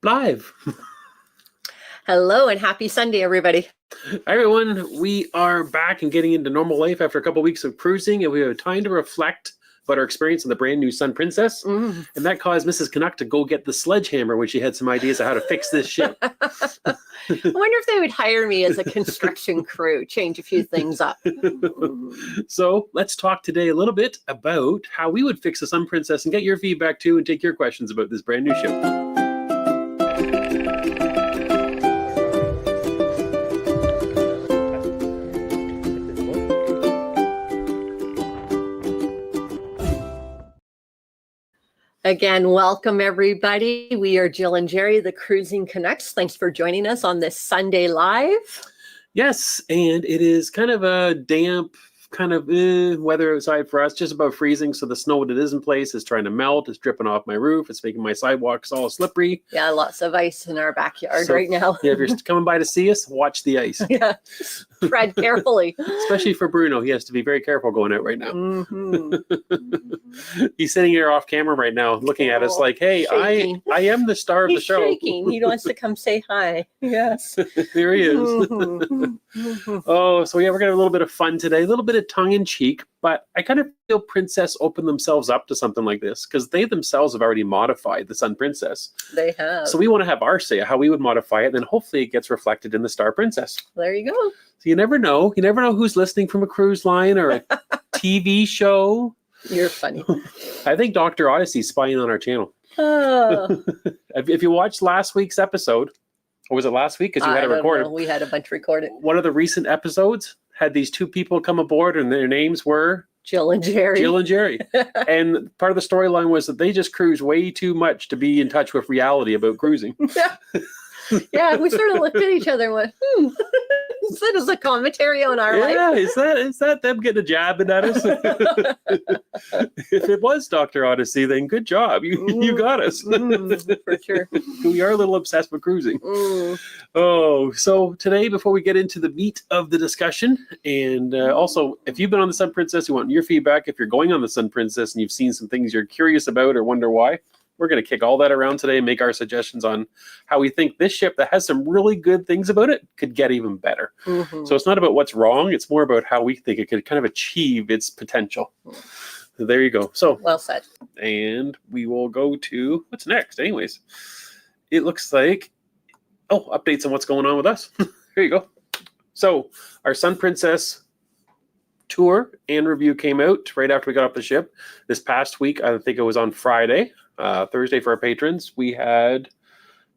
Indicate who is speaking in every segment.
Speaker 1: live.
Speaker 2: Hello and happy Sunday, everybody.
Speaker 1: Hi, everyone. We are back and getting into normal life after a couple of weeks of cruising, and we have time to reflect about our experience on the brand new Sun Princess. And that caused Mrs. Canuck to go get the sledgehammer when she had some ideas of how to fix this ship.
Speaker 2: I wonder if they would hire me as a construction crew, change a few things up.
Speaker 1: So let's talk today a little bit about how we would fix the Sun Princess and get your feedback too and take your questions about this brand new ship.
Speaker 2: Again, welcome everybody. We are Jill and Jerry, the Cruising Canucks. Thanks for joining us on this Sunday Live.
Speaker 1: Yes, and it is kind of a damp, kind of weather outside for us, just about freezing. So the snow that is in place is trying to melt. It's dripping off my roof. It's making my sidewalks all slippery.
Speaker 2: Yeah, lots of ice in our backyard right now.
Speaker 1: Yeah, if you're coming by to see us, watch the ice.
Speaker 2: Yeah, tread carefully.
Speaker 1: Especially for Bruno. He has to be very careful going out right now. He's sitting here off camera right now looking at us like, hey, I am the star of the show.
Speaker 2: He's shaking. He wants to come say hi. Yes.
Speaker 1: There he is. Oh, so yeah, we're going to have a little bit of fun today, a little bit of tongue-in-cheek, but I kind of feel Princess opened themselves up to something like this because they themselves have already modified the Sun Princess.
Speaker 2: They have.
Speaker 1: So we want to have our say how we would modify it, and then hopefully it gets reflected in the Star Princess.
Speaker 2: There you go.
Speaker 1: So you never know. You never know who's listening from a cruise line or a TV show.
Speaker 2: You're funny.
Speaker 1: I think Dr. Odyssey's spying on our channel.
Speaker 2: Oh.
Speaker 1: If you watched last week's episode, or was it last week? Because you had it recorded.
Speaker 2: We had a bunch recorded.
Speaker 1: One of the recent episodes had these two people come aboard, and their names were
Speaker 2: Jill and Jerry.
Speaker 1: Jill and Jerry. And part of the storyline was that they just cruise way too much to be in touch with reality about cruising.
Speaker 2: Yeah, we sort of looked at each other and went, Is that as a commentary on our life?
Speaker 1: Yeah, is that them getting a jab at us? If it was Dr. Odyssey, then good job. You got us.
Speaker 2: For sure.
Speaker 1: We are a little obsessed with cruising. Oh, so today, before we get into the meat of the discussion, and also, if you've been on the Sun Princess, you want your feedback. If you're going on the Sun Princess and you've seen some things you're curious about or wonder why, we're going to kick all that around today and make our suggestions on how we think this ship that has some really good things about it could get even better. So it's not about what's wrong. It's more about how we think it could kind of achieve its potential. So there you go. So
Speaker 2: well said.
Speaker 1: And we will go to what's next. Anyways, it looks like, updates on what's going on with us. Here you go. So our Sun Princess tour and review came out right after we got off the ship this past week. I think it was on Friday. Thursday for our patrons, we had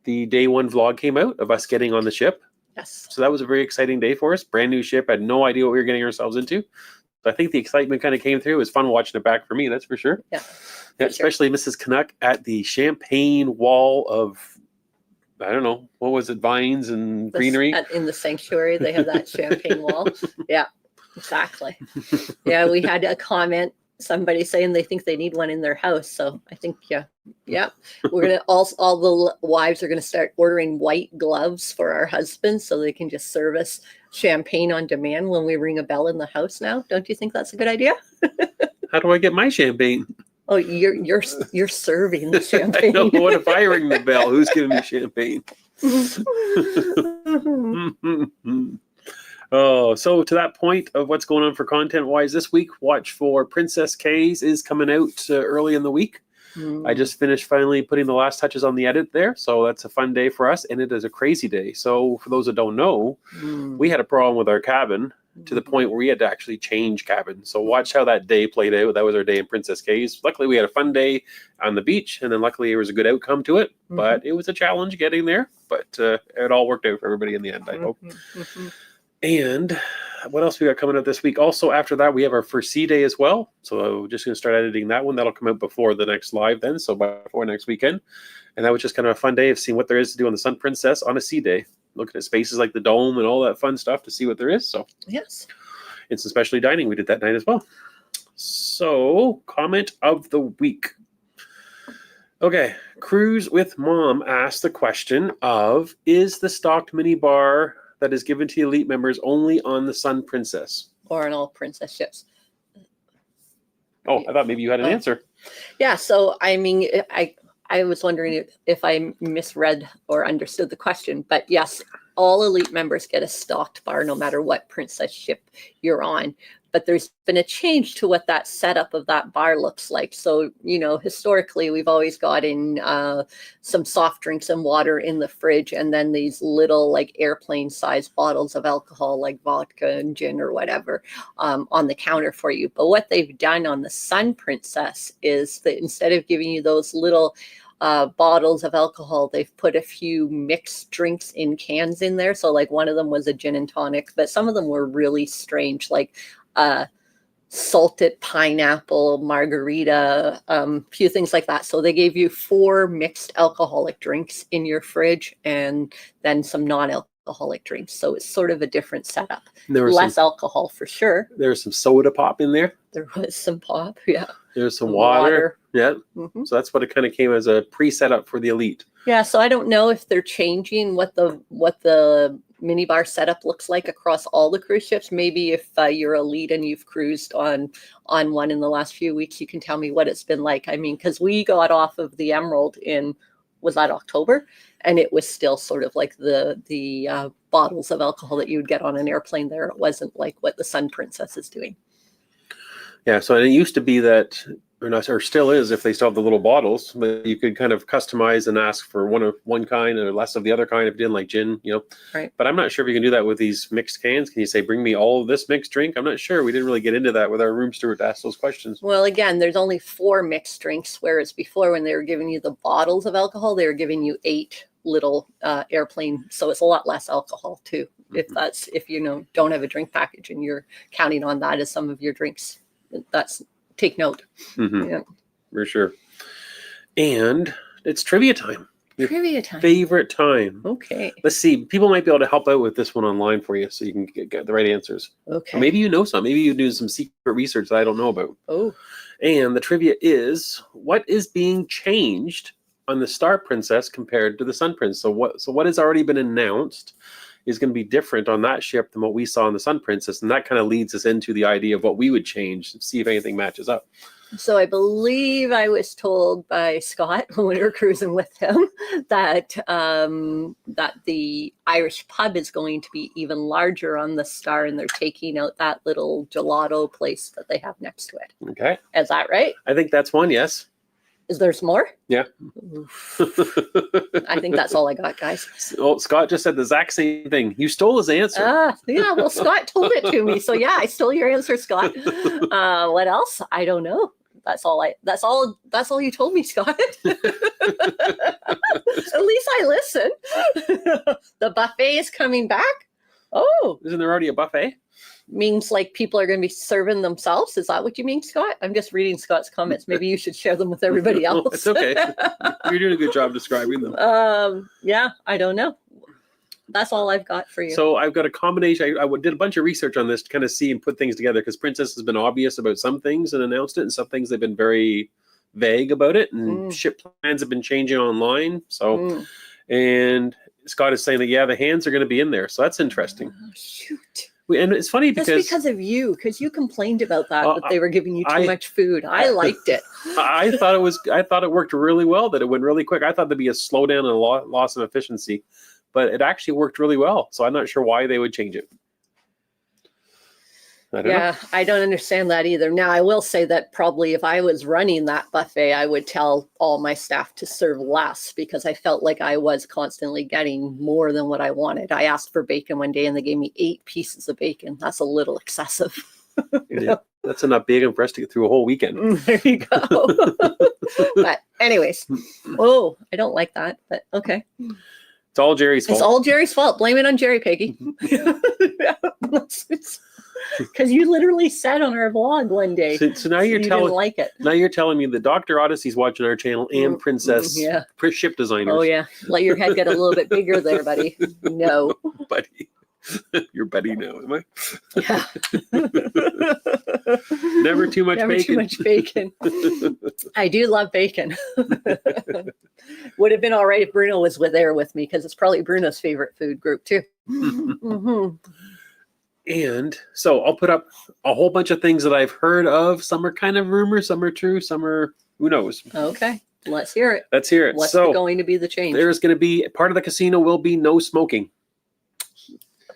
Speaker 1: the day one vlog came out of us getting on the ship.
Speaker 2: Yes.
Speaker 1: So that was a very exciting day for us. Brand new ship. Had no idea what we were getting ourselves into. So I think the excitement kind of came through. It was fun watching it back for me, that's for sure.
Speaker 2: Yeah.
Speaker 1: Especially Mrs. Canuck at the champagne wall of, I don't know, what was it, vines and greenery?
Speaker 2: In the sanctuary, they have that champagne wall. Yeah, exactly. Yeah, we had a comment. Somebody saying they think they need one in their house. So I think, yeah, we're going to all the wives are going to start ordering white gloves for our husbands so they can just serve us champagne on demand when we ring a bell in the house now. Don't you think that's a good idea?
Speaker 1: How do I get my champagne?
Speaker 2: Oh, you're serving the champagne.
Speaker 1: I know, what if I ring the bell? Who's giving me champagne? Oh, so to that point of what's going on for content-wise this week, watch for Princess K's is coming out early in the week. I just finished finally putting the last touches on the edit there, so that's a fun day for us, and it is a crazy day. So for those that don't know, we had a problem with our cabin to the point where we had to actually change cabin. So watch how that day played out. That was our day in Princess K's. Luckily, we had a fun day on the beach, and then luckily there was a good outcome to it, but it was a challenge getting there, but it all worked out for everybody in the end, I hope. And what else we got coming up this week? Also, after that, we have our first sea day as well. So just going to start editing that one. That'll come out before the next live then, so before next weekend. And that was just kind of a fun day of seeing what there is to do on the Sun Princess on a sea day. Looking at spaces like the dome and all that fun stuff to see what there is. So
Speaker 2: yes.
Speaker 1: And some specialty dining we did that night as well. So, comment of the week. Okay, Cruise with Mom asked the question of, is the stocked mini bar that is given to elite members only on the Sun Princess?
Speaker 2: Or on all princess ships?
Speaker 1: Oh, I thought maybe you had an answer.
Speaker 2: Yeah, so I mean, I I was wondering if I misread or understood the question, but yes, all elite members get a stocked bar no matter what princess ship you're on. But there's been a change to what that setup of that bar looks like. So, historically, we've always gotten some soft drinks and water in the fridge, and then these little like airplane sized bottles of alcohol like vodka and gin or whatever on the counter for you. But what they've done on the Sun Princess is that instead of giving you those little bottles of alcohol, they've put a few mixed drinks in cans in there. So like one of them was a gin and tonic, but some of them were really strange, like salted pineapple margarita, few things like that. So they gave you 4 mixed alcoholic drinks in your fridge and then some non-alcoholic drinks. So it's sort of a different setup.
Speaker 1: There was
Speaker 2: less alcohol for sure.
Speaker 1: There was some soda pop in there.
Speaker 2: There was some pop, yeah.
Speaker 1: There's some water. Yeah.
Speaker 2: Mm-hmm.
Speaker 1: So that's what it kind of came as a pre-setup for the elite.
Speaker 2: Yeah, so I don't know if they're changing what the minibar setup looks like across all the cruise ships. Maybe if you're elite and you've cruised on one in the last few weeks, you can tell me what it's been like. I mean, because we got off of the Emerald was that October? And it was still sort of like the bottles of alcohol that you would get on an airplane there. It wasn't like what the Sun Princess is doing.
Speaker 1: Yeah, so it used to be that, or still is, if they still have the little bottles, but you could kind of customize and ask for one kind or less of the other kind if you didn't like gin,
Speaker 2: Right.
Speaker 1: But I'm not sure if you can do that with these mixed cans. Can you say, bring me all of this mixed drink? I'm not sure. We didn't really get into that with our room steward to ask those questions.
Speaker 2: Well, again, there's only 4 mixed drinks, whereas before when they were giving you the bottles of alcohol, they were giving you 8 little airplane. So it's a lot less alcohol too.
Speaker 1: Mm-hmm.
Speaker 2: If you don't have a drink package and you're counting on that as some of your drinks. Take note.
Speaker 1: Mm-hmm.
Speaker 2: Yeah.
Speaker 1: For sure. And it's trivia time.
Speaker 2: Trivia time.
Speaker 1: Favorite time.
Speaker 2: Okay.
Speaker 1: Let's see. People might be able to help out with this one online for you so you can get the right answers.
Speaker 2: Okay.
Speaker 1: Or maybe you know some. Maybe you do some secret research that I don't know about.
Speaker 2: Oh.
Speaker 1: And the trivia is, what is being changed on the Star Princess compared to the Sun Princess? So what has already been announced is going to be different on that ship than what we saw on the Sun Princess. And that kind of leads us into the idea of what we would change, see if anything matches up.
Speaker 2: So I believe I was told by Scott when we were cruising with him that that the Irish pub is going to be even larger on the Star, and they're taking out that little gelato place that they have next to it.
Speaker 1: Okay.
Speaker 2: Is that right?
Speaker 1: I think that's one, yes.
Speaker 2: Is there some more?
Speaker 1: Yeah.
Speaker 2: I think that's all I got, guys.
Speaker 1: Oh, Scott just said the exact same thing. You stole his answer.
Speaker 2: Yeah, well, Scott told it to me. So yeah, I stole your answer, Scott. What else? I don't know. That's all you told me, Scott. At least I listened. The buffet is coming back. Oh.
Speaker 1: Isn't there already a buffet?
Speaker 2: Means like people are going to be serving themselves. Is that what you mean, Scott? I'm just reading Scott's comments. Maybe you should share them with everybody else.
Speaker 1: It's okay. You're doing a good job describing them.
Speaker 2: Yeah, I don't know. That's all I've got for you.
Speaker 1: So I've got a combination. I did a bunch of research on this to kind of see and put things together, because Princess has been obvious about some things and announced it, and some things they've been very vague about it, and ship plans have been changing online. So, and Scott is saying that, yeah, the hands are going to be in there. So that's interesting.
Speaker 2: Oh, shoot.
Speaker 1: And it's funny because
Speaker 2: that's because of you, because you complained about that they were giving you too much food. I liked it.
Speaker 1: I thought it worked really well, that it went really quick. I thought there'd be a slowdown and a loss of efficiency, but it actually worked really well. So I'm not sure why they would change it. I don't know.
Speaker 2: I don't understand that either. Now, I will say that probably if I was running that buffet, I would tell all my staff to serve less, because I felt like I was constantly getting more than what I wanted. I asked for bacon one day and they gave me 8 pieces of bacon. That's a little excessive.
Speaker 1: Yeah, that's enough bacon for us to get through a whole weekend.
Speaker 2: There you go. But anyways, I don't like that, but okay.
Speaker 1: It's all Jerry's fault.
Speaker 2: It's all Jerry's fault. Blame it on Jerry, Peggy. Because you literally said on our vlog one day.
Speaker 1: So now you didn't
Speaker 2: like it.
Speaker 1: Now you're telling me that Dr. Odyssey's watching our channel and Princess ship designers.
Speaker 2: Oh yeah, let your head get a little bit bigger there, buddy. No,
Speaker 1: buddy. Your buddy now, am I?
Speaker 2: Yeah.
Speaker 1: Never too much
Speaker 2: Never
Speaker 1: bacon.
Speaker 2: Too much bacon. I do love bacon. Would have been all right if Bruno was there with me, because it's probably Bruno's favorite food group too. Mm-hmm.
Speaker 1: And so I'll put up a whole bunch of things that I've heard of. Some are kind of rumors, some are true, some are who knows.
Speaker 2: Okay. Let's hear it.
Speaker 1: Let's hear it.
Speaker 2: What's
Speaker 1: So
Speaker 2: going to be the change?
Speaker 1: there's going to be part of the casino will be no smoking.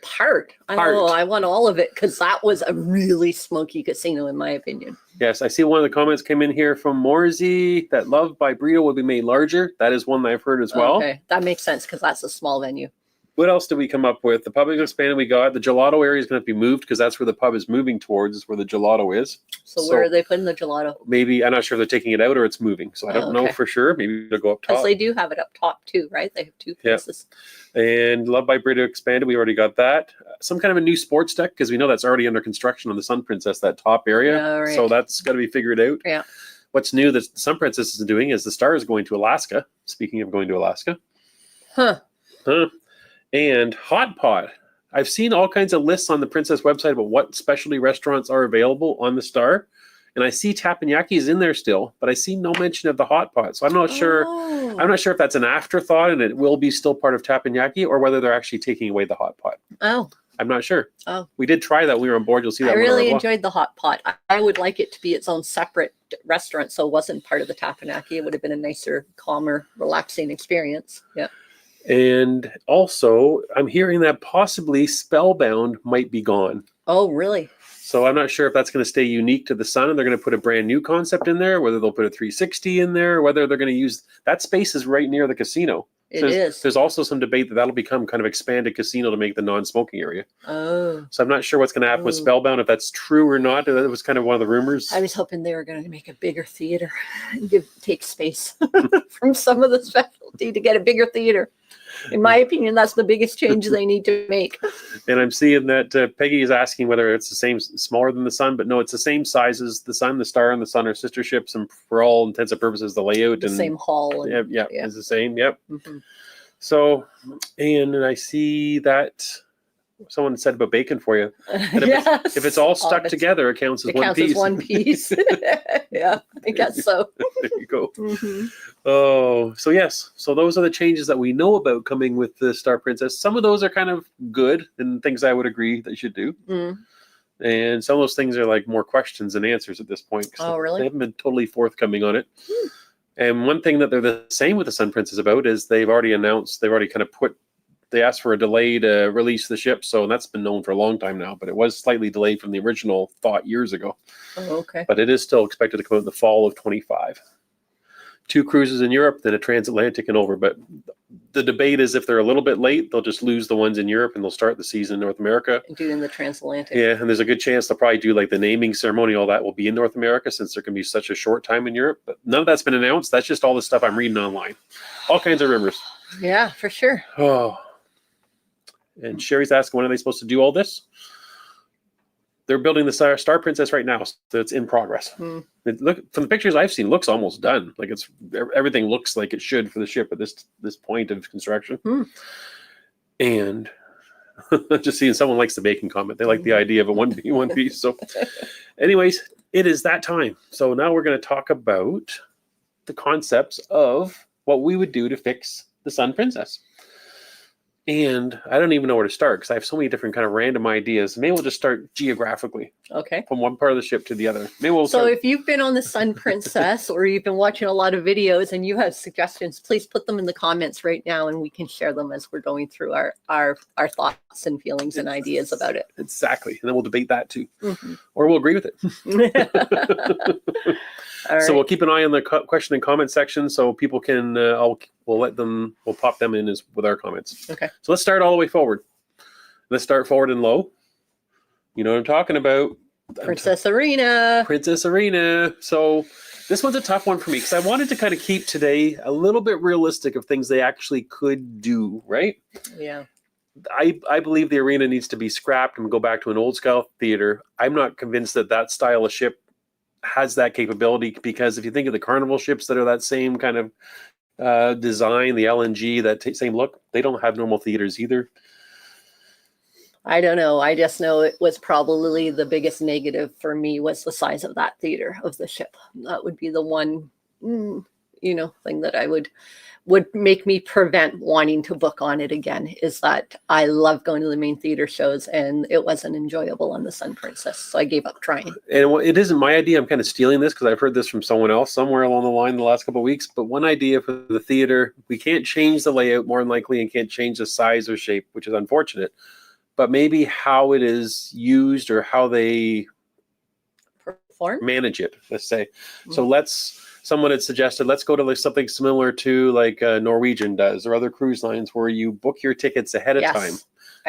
Speaker 2: Part. I want all of it because that was a really smoky casino, in my opinion.
Speaker 1: Yes, I see one of the comments came in here from Morsey that Love by Burrito will be made larger. That is one that I've heard as well.
Speaker 2: Okay, that makes sense because that's a small venue.
Speaker 1: What else did we come up with? The pub is expanded. We got the gelato area is going to be moved because that's where the pub is moving towards, is where the gelato is.
Speaker 2: So where are they putting the gelato?
Speaker 1: Maybe, I'm not sure if they're taking it out or it's moving. So I don't know for sure. Maybe they'll go up top.
Speaker 2: Because they do have it up top too, right? They have two places.
Speaker 1: Yeah. And Love by Burrito expanded. We already got that. Some kind of a new sports deck because we know that's already under construction on the Sun Princess, that top area.
Speaker 2: Oh, right.
Speaker 1: So that's got to be figured out.
Speaker 2: Yeah.
Speaker 1: What's new that the Sun Princess is doing is the Star is going to Alaska. Speaking of going to Alaska.
Speaker 2: Huh.
Speaker 1: And Hot Pot. I've seen all kinds of lists on the Princess website about what specialty restaurants are available on the Star. And I see teppanyaki is in there still, but I see no mention of the Hot Pot. So I'm not sure. I'm not sure if that's an afterthought and it will be still part of teppanyaki or whether they're actually taking away the Hot Pot.
Speaker 2: Oh.
Speaker 1: I'm not sure.
Speaker 2: Oh.
Speaker 1: We did try that when we were on board. You'll see that.
Speaker 2: I really enjoyed the Hot Pot. I would like it to be its own separate restaurant, so it wasn't part of the teppanyaki. It would have been a nicer, calmer, relaxing experience. Yeah.
Speaker 1: And also, I'm hearing that possibly Spellbound might be gone.
Speaker 2: Oh, really?
Speaker 1: So I'm not sure if that's going to stay unique to the Sun and they're going to put a brand new concept in there, whether they'll put a 360 in there, whether they're going to use that space is right near the casino. There's also some debate that that'll become kind of expanded casino to make the non-smoking area.
Speaker 2: Oh.
Speaker 1: So I'm not sure what's going to happen with Spellbound, if that's true or not. That was kind of one of the rumors.
Speaker 2: I was hoping they were going to make a bigger theater and take space from some of the specialty to get a bigger theater. In my opinion, that's the biggest change they need to make.
Speaker 1: And I'm seeing that Peggy is asking whether it's the same, smaller than the Sun, but no, it's the same size as the Sun. The Star and the Sun are sister ships, and for all intents and purposes, the layout
Speaker 2: The same hall.
Speaker 1: And, yeah, is the same. Yep. Mm-hmm. So, and I see that someone said about bacon for you.
Speaker 2: Yes.
Speaker 1: If it's all stuck together, it counts as one piece.
Speaker 2: As one piece. Yeah, I guess so.
Speaker 1: There you go. Mm-hmm. Oh, so yes. So those are the changes that we know about coming with the Star Princess. Some of those are kind of good and things I would agree they should do. Mm. And some of those things are like more questions than answers at this point.
Speaker 2: Oh, really?
Speaker 1: They haven't been totally forthcoming on it. Mm. And one thing that they're the same with the Sun Princess about is they've already kind of they asked for a delay to release the ship. So that's been known for a long time now, but it was slightly delayed from the original thought years ago.
Speaker 2: Oh, okay.
Speaker 1: But it is still expected to come out in the fall of 25. 2 cruises in Europe, then a transatlantic and over. But the debate is if they're a little bit late, they'll just lose the ones in Europe and they'll start the season in North America.
Speaker 2: And do it in the transatlantic.
Speaker 1: Yeah, and there's a good chance they'll probably do like the naming ceremony, all that will be in North America since there can be such a short time in Europe. But none of that's been announced. That's just all the stuff I'm reading online. All kinds of rumors.
Speaker 2: Yeah, for sure.
Speaker 1: Oh. And Sherry's asking, when are they supposed to do all this? They're building the Star Princess right now, so it's in progress. Look, from the pictures I've seen, it looks almost done. Like everything looks like it should for the ship at this point of construction. And just seeing someone likes the bacon comment. They like the idea of a one piece. So, anyways, it is that time. So now we're going to talk about the concepts of what we would do to fix the Sun Princess. And I don't even know where to start because I have so many different kind of random ideas. Maybe we'll just start geographically.
Speaker 2: Okay.
Speaker 1: From one part of the ship to the other.
Speaker 2: So if you've been on the Sun Princess or you've been watching a lot of videos and you have suggestions, please put them in the comments right now and we can share them as we're going through our thoughts and feelings and ideas about it.
Speaker 1: Exactly. And then we'll debate that too. Mm-hmm. Or we'll agree with it. All right. So we'll keep an eye on the question and comment section so people can, we'll pop them in with our comments.
Speaker 2: Okay.
Speaker 1: So let's start all the way forward. Let's start forward and low. You know what I'm talking about.
Speaker 2: Princess Arena.
Speaker 1: So this one's a tough one for me because I wanted to kind of keep today a little bit realistic of things they actually could do, right?
Speaker 2: Yeah.
Speaker 1: I believe the arena needs to be scrapped and go back to an old style theater. I'm not convinced that style of ship has that capability because if you think of the Carnival ships that are that same kind of design, the LNG, that same look, they don't have normal theaters either.
Speaker 2: I don't know. I just know it was probably the biggest negative for me was the size of that theater of the ship. That would be the one, thing that I would make me prevent wanting to book on it again, is that I love going to the main theater shows, and it wasn't enjoyable on the Sun Princess, so I gave up trying.
Speaker 1: And it isn't my idea. I'm kind of stealing this because I've heard this from someone else somewhere along the line the last couple of weeks. But one idea for the theater, we can't change the layout more than likely, and can't change the size or shape, which is unfortunate. But maybe how it is used or how they manage it, let's say. So someone had suggested, let's go to like something similar to like Norwegian does, or other cruise lines where you book your tickets ahead of time.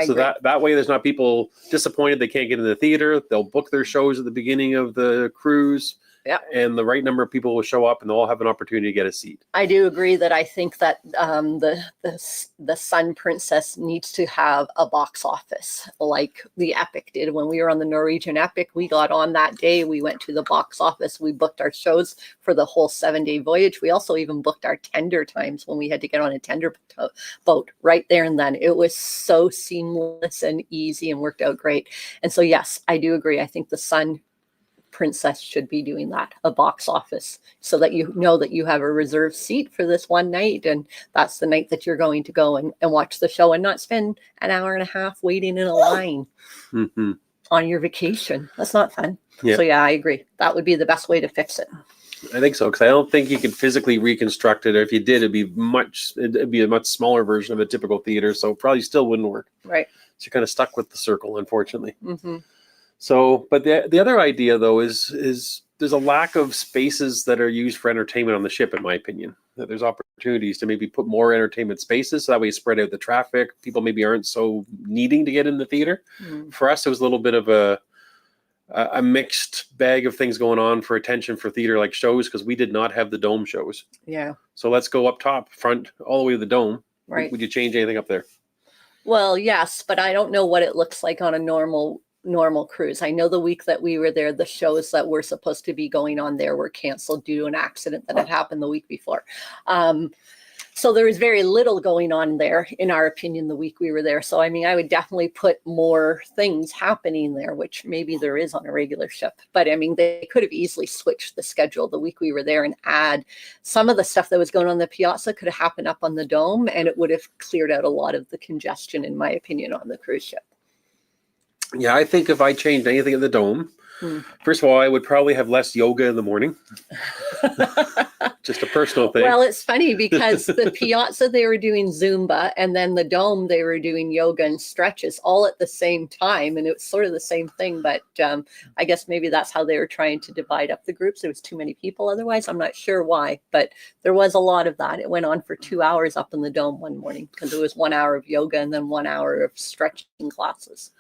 Speaker 1: So that way there's not people disappointed they can't get in the theater. They'll book their shows at the beginning of the cruise. Yeah. And the right number of people will show up and they'll all have an opportunity to get a seat. I do agree that I think that the Sun Princess needs to have a box office like the Epic did. When we were on the Norwegian Epic, we got on that day. We went to the box office. We booked our shows for the whole 7-day voyage. We also even booked our tender times when we had to get on a tender boat right there and then. It was so seamless and easy and worked out great. And so, yes, I do agree. I think the Sun Princess should be doing that, a box office, so that you know that you have a reserved seat for this one night, and that's the night that you're going to go and watch the show and not spend an hour and a half waiting in a line on your vacation. That's not fun. Yeah. So yeah, I agree. That would be the best way to fix it. I think so, because I don't think you could physically reconstruct it. Or if you did, it'd be a much smaller version of a typical theater, so probably still wouldn't work. Right. So you're kind of stuck with the circle, unfortunately. So, but the other idea though is there's a lack of spaces that are used for entertainment on the ship, in my opinion. That there's opportunities to maybe put more entertainment spaces, so that way you spread out the traffic. People maybe aren't so needing to get in the theater. For us, it was a little bit of a mixed bag of things going on for attention for theater like shows, because we did not have the dome shows. Yeah. So let's go up top, front, all the way to the dome. Right. Would you change anything up there? Well, yes, but I don't know what it looks like on a normal cruise. I know the week that we were there, the shows that were supposed to be going on there were canceled due to an accident that had happened the week before. So there was very little going on there, in our opinion, the week we were there. So, I mean, I would definitely put more things happening there, which maybe there is on a regular ship. But I mean, they could have easily switched the schedule the week we were there and add some of the stuff that was going on the Piazza could have happened up on the dome, and it would have cleared out a lot of the congestion, in my opinion, on the cruise ship. Yeah, I think if I changed anything at the dome, first of all, I would probably have less yoga in the morning. Just a personal thing. Well, it's funny because the Piazza, they were doing Zumba, and then the dome, they were doing yoga and stretches all at the same time. And it was sort of the same thing. But I guess maybe that's how they were trying to divide up the groups. There was too many people otherwise. I'm not sure why, but there was a lot of that. It went on for 2 hours up in the dome one morning because it was 1 hour of yoga and then 1 hour of stretching classes.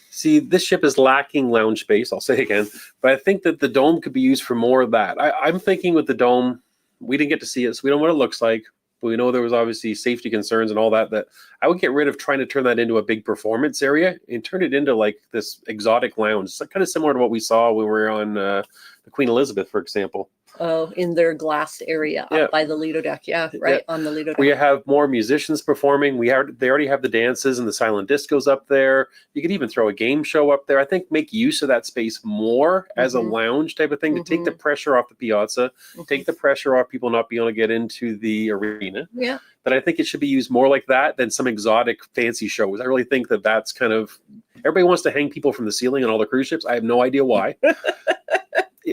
Speaker 1: See, this ship is lacking lounge space, I'll say again, but I think that the dome could be used for more of that. I'm thinking with the dome, we didn't get to see it, so we don't know what it looks like, but we know there was obviously safety concerns and all that, that I would get rid of trying to turn that into a big performance area and turn it into like this exotic lounge. It's kind of similar to what we saw when we were on the Queen Elizabeth, for example. Oh, in their glassed area up by the Lido deck. Yeah, right on the Lido deck. We have more musicians performing. They already have the dances and the silent discos up there. You could even throw a game show up there. I think make use of that space more as a lounge type of thing to take the pressure off the Piazza, take the pressure off people not being able to get into the arena. Yeah. But I think it should be used more like that than some exotic fancy shows. I really think that that's kind of, everybody wants to hang people from the ceiling on all the cruise ships. I have no idea why.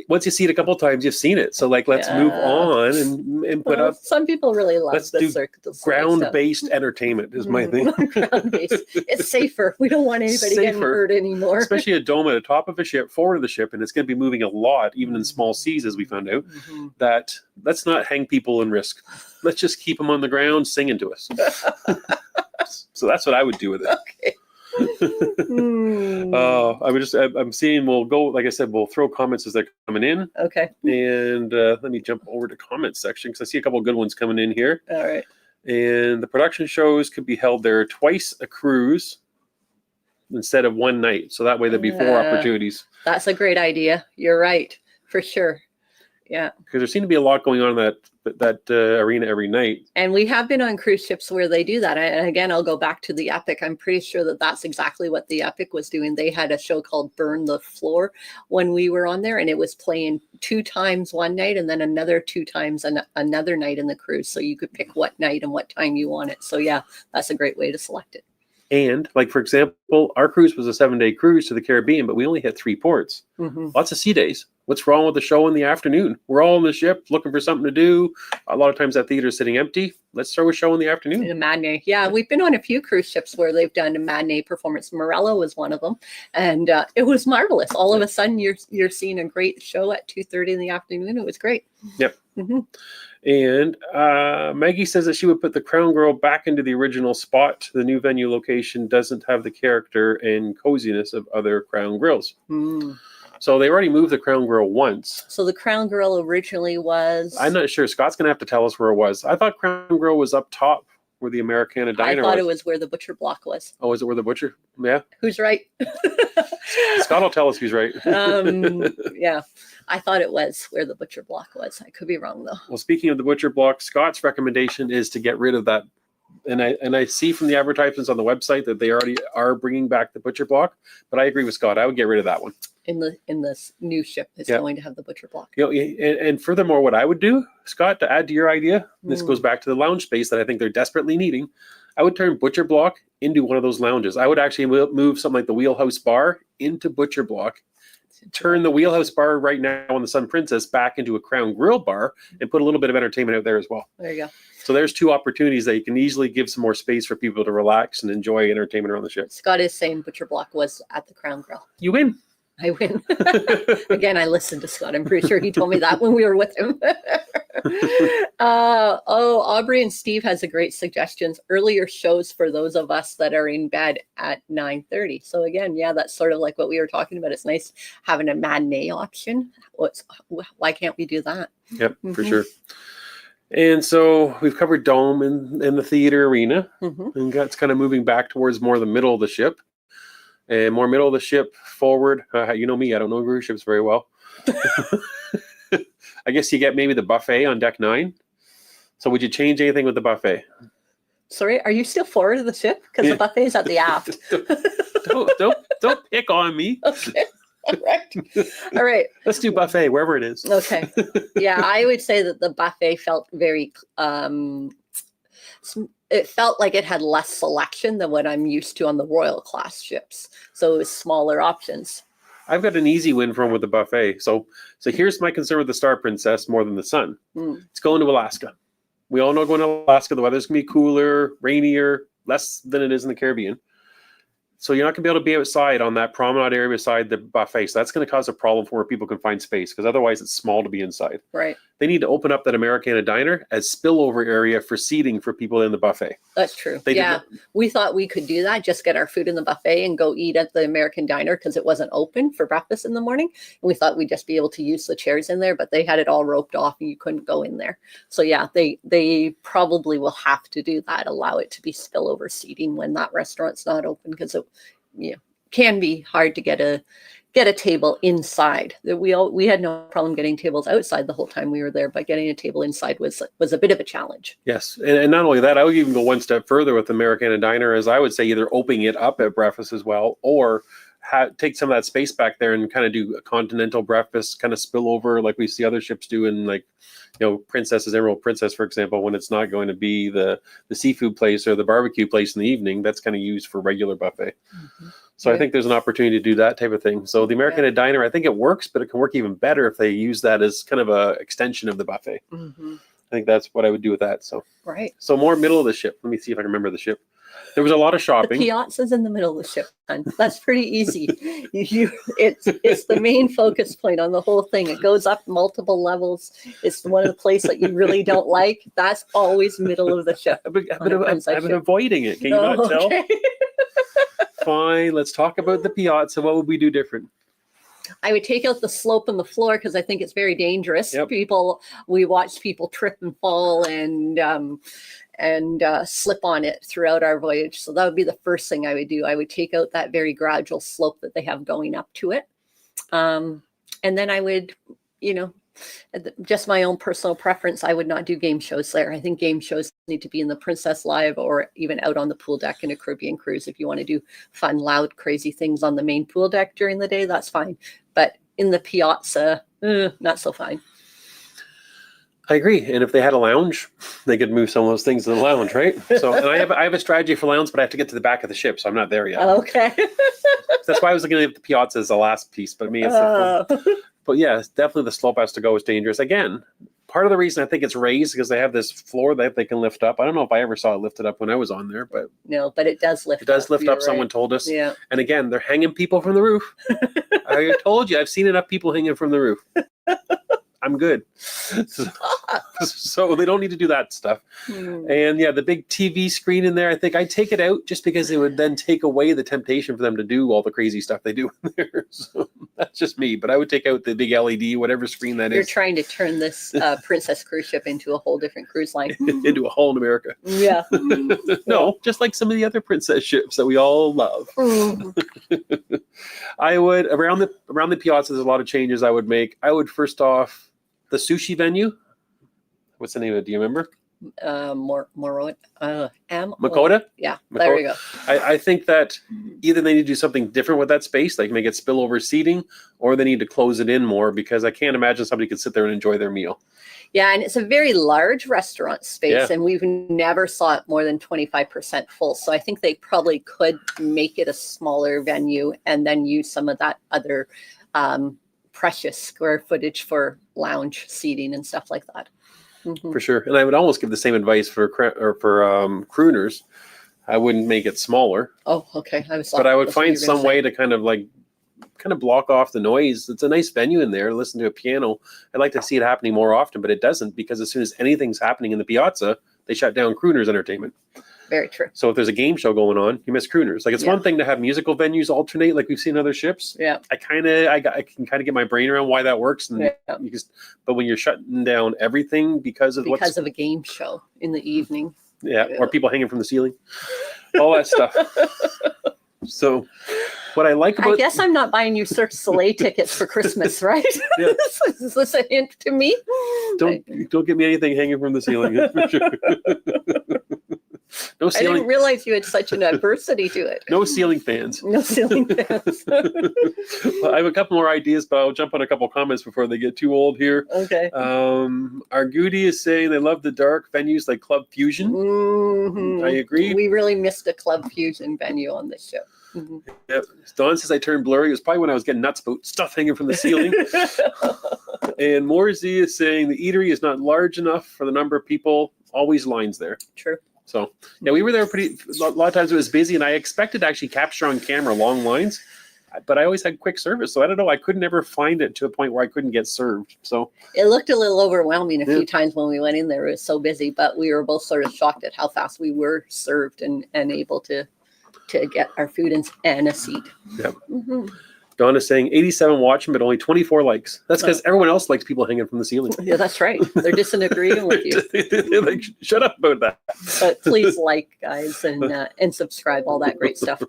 Speaker 1: Once you see it a couple of times, you've seen it. So like, let's move on and put up. Some people really love the ground-based entertainment is my thing. Ground-based. It's safer. We don't want anybody getting hurt anymore. Especially a dome at the top of a ship, forward of the ship, and it's going to be moving a lot, even in small seas, as we found out. That let's not hang people and risk. Let's just keep them on the ground singing to us. So that's what I would do with it. Okay. I'm seeing, we'll go, like I said, we'll throw comments as they're coming in. Okay. And let me jump over to comment section because I see a couple of good ones coming in here. All right. And the production shows could be held there twice a cruise instead of one night. So that way there'd be 4 opportunities. That's a great idea. You're right. For sure.
Speaker 2: Yeah.
Speaker 1: Because there seemed to be a lot going on in that arena every night.
Speaker 2: And we have been on cruise ships where they do that. And again, I'll go back to the Epic. I'm pretty sure that that's exactly what the Epic was doing. They had a show called Burn the Floor when we were on there, and it was playing 2 times one night and then another 2 times another night in the cruise. So you could pick what night and what time you want it. So yeah, that's a great way to select it.
Speaker 1: And like, for example, our cruise was a 7-day cruise to the Caribbean, but we only hit 3 ports. Lots of sea days. What's wrong with the show in the afternoon? We're all on the ship looking for something to do. A lot of times that theater is sitting empty. Let's throw a show in the afternoon.
Speaker 2: A matinee. Yeah, we've been on a few cruise ships where they've done a matinee performance. Morello was one of them. And it was marvelous. All of a sudden, you're seeing a great show at 2:30 in the afternoon. It was great.
Speaker 1: Yep. And Maggie says that she would put the Crown Grill back into the original spot. The new venue location doesn't have the character and coziness of other Crown Grills. So they already moved the Crown Grill once.
Speaker 2: So the Crown Grill originally was...
Speaker 1: I'm not sure. Scott's going to have to tell us where it was. I thought Crown Grill was up top where the Americana Diner was.
Speaker 2: I thought it was where the Butcher Block was.
Speaker 1: Oh, is it where the Butcher? Yeah.
Speaker 2: Who's right?
Speaker 1: Scott will tell us who's right.
Speaker 2: Yeah. I thought it was where the Butcher Block was. I could be wrong, though.
Speaker 1: Well, speaking of the Butcher Block, Scott's recommendation is to get rid of that. And I see from the advertisements on the website that they already are bringing back the Butcher Block. But I agree with Scott. I would get rid of that one.
Speaker 2: In this new ship is going to have the Butcher Block.
Speaker 1: You know, and furthermore, what I would do, Scott, to add to your idea, this goes back to the lounge space that I think they're desperately needing. I would turn Butcher Block into one of those lounges. I would actually move something like the Wheelhouse Bar into Butcher Block, turn the Wheelhouse Bar right now on the Sun Princess back into a Crown Grill bar, and put a little bit of entertainment out there as well.
Speaker 2: There you go.
Speaker 1: So there's 2 opportunities that you can easily give some more space for people to relax and enjoy entertainment around the ship.
Speaker 2: Scott is saying Butcher Block was at the Crown Grill.
Speaker 1: You win.
Speaker 2: I win. Again, I listened to Scott. I'm pretty sure he told me that when we were with him. Aubrey and Steve has a great suggestions. Earlier shows for those of us that are in bed at 9:30. So again, yeah, that's sort of like what we were talking about. It's nice having a matinee option. Why can't we do that?
Speaker 1: Yep, for sure. And so we've covered Dome and the theater arena, and that's kind of moving back towards more the middle of the ship. And more middle of the ship forward. You know me, I don't know cruise ships very well. I guess you get maybe the buffet on deck 9. So would you change anything with the buffet?
Speaker 2: Sorry, are you still forward of the ship? Because the buffet is at the aft.
Speaker 1: don't pick on me.
Speaker 2: Okay. All right.
Speaker 1: Let's do buffet wherever it is.
Speaker 2: Okay. Yeah, I would say that the buffet felt very it felt like it had less selection than what I'm used to on the Royal class ships. So it was smaller options.
Speaker 1: I've got an easy win from with the buffet. So here's my concern with the Star Princess more than the Sun. It's going to Alaska. We all know going to Alaska, the weather's going to be cooler, rainier, less than it is in the Caribbean. So you're not going to be able to be outside on that promenade area beside the buffet. So that's going to cause a problem for where people can find space, because otherwise it's small to be inside.
Speaker 2: Right.
Speaker 1: They need to open up that Americana Diner as spillover area for seating for people in the buffet.
Speaker 2: That's true. We thought we could do that, just get our food in the buffet and go eat at the American Diner because it wasn't open for breakfast in the morning. And we thought we'd just be able to use the chairs in there, but they had it all roped off and you couldn't go in there. So yeah, they probably will have to do that, allow it to be spillover seating when that restaurant's not open, because it can be hard to get a table inside. We had no problem getting tables outside the whole time we were there, but getting a table inside was a bit of a challenge.
Speaker 1: Yes, and not only that, I would even go one step further with the Americana Diner, as I would say either opening it up at breakfast as well, or take some of that space back there and kind of do a continental breakfast, kind of spill over like we see other ships do in, like, Princess's Emerald Princess, for example, when it's not going to be the seafood place or the barbecue place in the evening, that's kind of used for regular buffet. So I think there's an opportunity to do that type of thing. So the Americana Diner, I think it works, but it can work even better if they use that as kind of a extension of the buffet. I think that's what I would do with that. So So more middle of the ship. Let me see if I can remember the ship. There was a lot of shopping.
Speaker 2: The piazza's in the middle of the ship, hon. That's pretty easy. It's the main focus point on the whole thing. It goes up multiple levels. It's one of the places that you really don't like. That's always middle of the ship.
Speaker 1: I've been avoiding it. Can you not tell? Fine. Let's talk about the piazza. What would we do different?
Speaker 2: I would take out the slope on the floor because I think it's very dangerous. We watched people trip and fall and slip on it throughout our voyage. So that would be the first thing I would do. I would take out that very gradual slope that they have going up to it. And then I would, Just my own personal preference, I would not do game shows there. I think game shows need to be in the Princess Live or even out on the pool deck in a Caribbean cruise. If you want to do fun, loud, crazy things on the main pool deck during the day, that's fine. But in the piazza, not so fine.
Speaker 1: I agree. And if they had a lounge, they could move some of those things to the lounge, right? So, and I have a strategy for lounge, but I have to get to the back of the ship, so I'm not there yet.
Speaker 2: Okay.
Speaker 1: That's why I was looking at the piazza as the last piece, but me, it's but yeah, it's definitely the slope has to go is dangerous. Again, part of the reason I think it's raised because they have this floor that they can lift up. I don't know if I ever saw it lifted up when I was on there, but
Speaker 2: no, but it does lift.
Speaker 1: It does lift up.
Speaker 2: Right.
Speaker 1: Someone told us.
Speaker 2: Yeah.
Speaker 1: And again, they're hanging people from the roof. I told you, I've seen enough people hanging from the roof. I'm good. So they don't need to do that stuff. And yeah, the big TV screen in there, I think I'd take it out just because it would then take away the temptation for them to do all the crazy stuff they do in there. So that's just me, but I would take out the big LED, whatever screen that is.
Speaker 2: You're trying to turn this Princess cruise ship into a whole different cruise line.
Speaker 1: Into a hole in America.
Speaker 2: Yeah.
Speaker 1: No, just like some of the other princess ships that we all love. I would, around the piazza, there's a lot of changes I would make. I would first off, the sushi venue. What's the name of it? Do you remember?
Speaker 2: Makoto? Yeah,
Speaker 1: Makoto.
Speaker 2: there we go.
Speaker 1: I think that either they need to do something different with that space, like make it spillover seating, or they need to close it in more because I can't imagine somebody could sit there and enjoy their meal.
Speaker 2: Yeah, and it's a very large restaurant space, and we've never saw it more than 25% full. So I think they probably could make it a smaller venue and then use some of that other precious square footage for lounge seating and stuff like that.
Speaker 1: For sure. And I would almost give the same advice for crooners. I wouldn't make it smaller.
Speaker 2: Oh, okay.
Speaker 1: But I would find some way to kind of block off the noise. It's a nice venue in there. Listen to a piano. I'd like to see it happening more often, but it doesn't because as soon as anything's happening in the piazza, they shut down crooners entertainment.
Speaker 2: Very true.
Speaker 1: So if there's a game show going on, you miss crooners. Like it's one thing to have musical venues alternate, like we've seen other ships.
Speaker 2: Yeah.
Speaker 1: I can kind of get my brain around why that works. And but when you're shutting down everything because of a
Speaker 2: game show in the evening.
Speaker 1: Yeah. Or people hanging from the ceiling, all that stuff. So what I like about...
Speaker 2: I guess I'm not buying you Cirque du Soleil tickets for Christmas, right?
Speaker 1: Yeah.
Speaker 2: Is this a hint to me?
Speaker 1: Don't give me anything hanging from the ceiling. For sure. No ceiling.
Speaker 2: I didn't realize you had such an adversity to it.
Speaker 1: No ceiling fans.
Speaker 2: No ceiling fans.
Speaker 1: Well, I have a couple more ideas, but I'll jump on a couple comments before they get too old here.
Speaker 2: Okay.
Speaker 1: Argudi is saying they love the dark venues like Club Fusion.
Speaker 2: Mm-hmm.
Speaker 1: I agree.
Speaker 2: We really missed a Club Fusion venue on this show. Mm-hmm.
Speaker 1: Yep. Dawn says I turned blurry. It was probably when I was getting nuts about stuff hanging from the ceiling. And Morzy is saying the eatery is not large enough for the number of people. Always lines there.
Speaker 2: True.
Speaker 1: So yeah, we were there a lot of times. It was busy, and I expected to actually capture on camera long lines, but I always had quick service. So I don't know. I could never find it to a point where I couldn't get served. So
Speaker 2: it looked a little overwhelming a few times when we went in there. It was so busy, but we were both sort of shocked at how fast we were served and able to get our food and a seat.
Speaker 1: Yep. Mm-hmm. Donna's saying 87 watching, but only 24 likes. That's because everyone else likes people hanging from the ceiling.
Speaker 2: Yeah, that's right. They're disagreeing with you.
Speaker 1: They're like, shut up about that.
Speaker 2: But please like, guys, and subscribe, all that great stuff.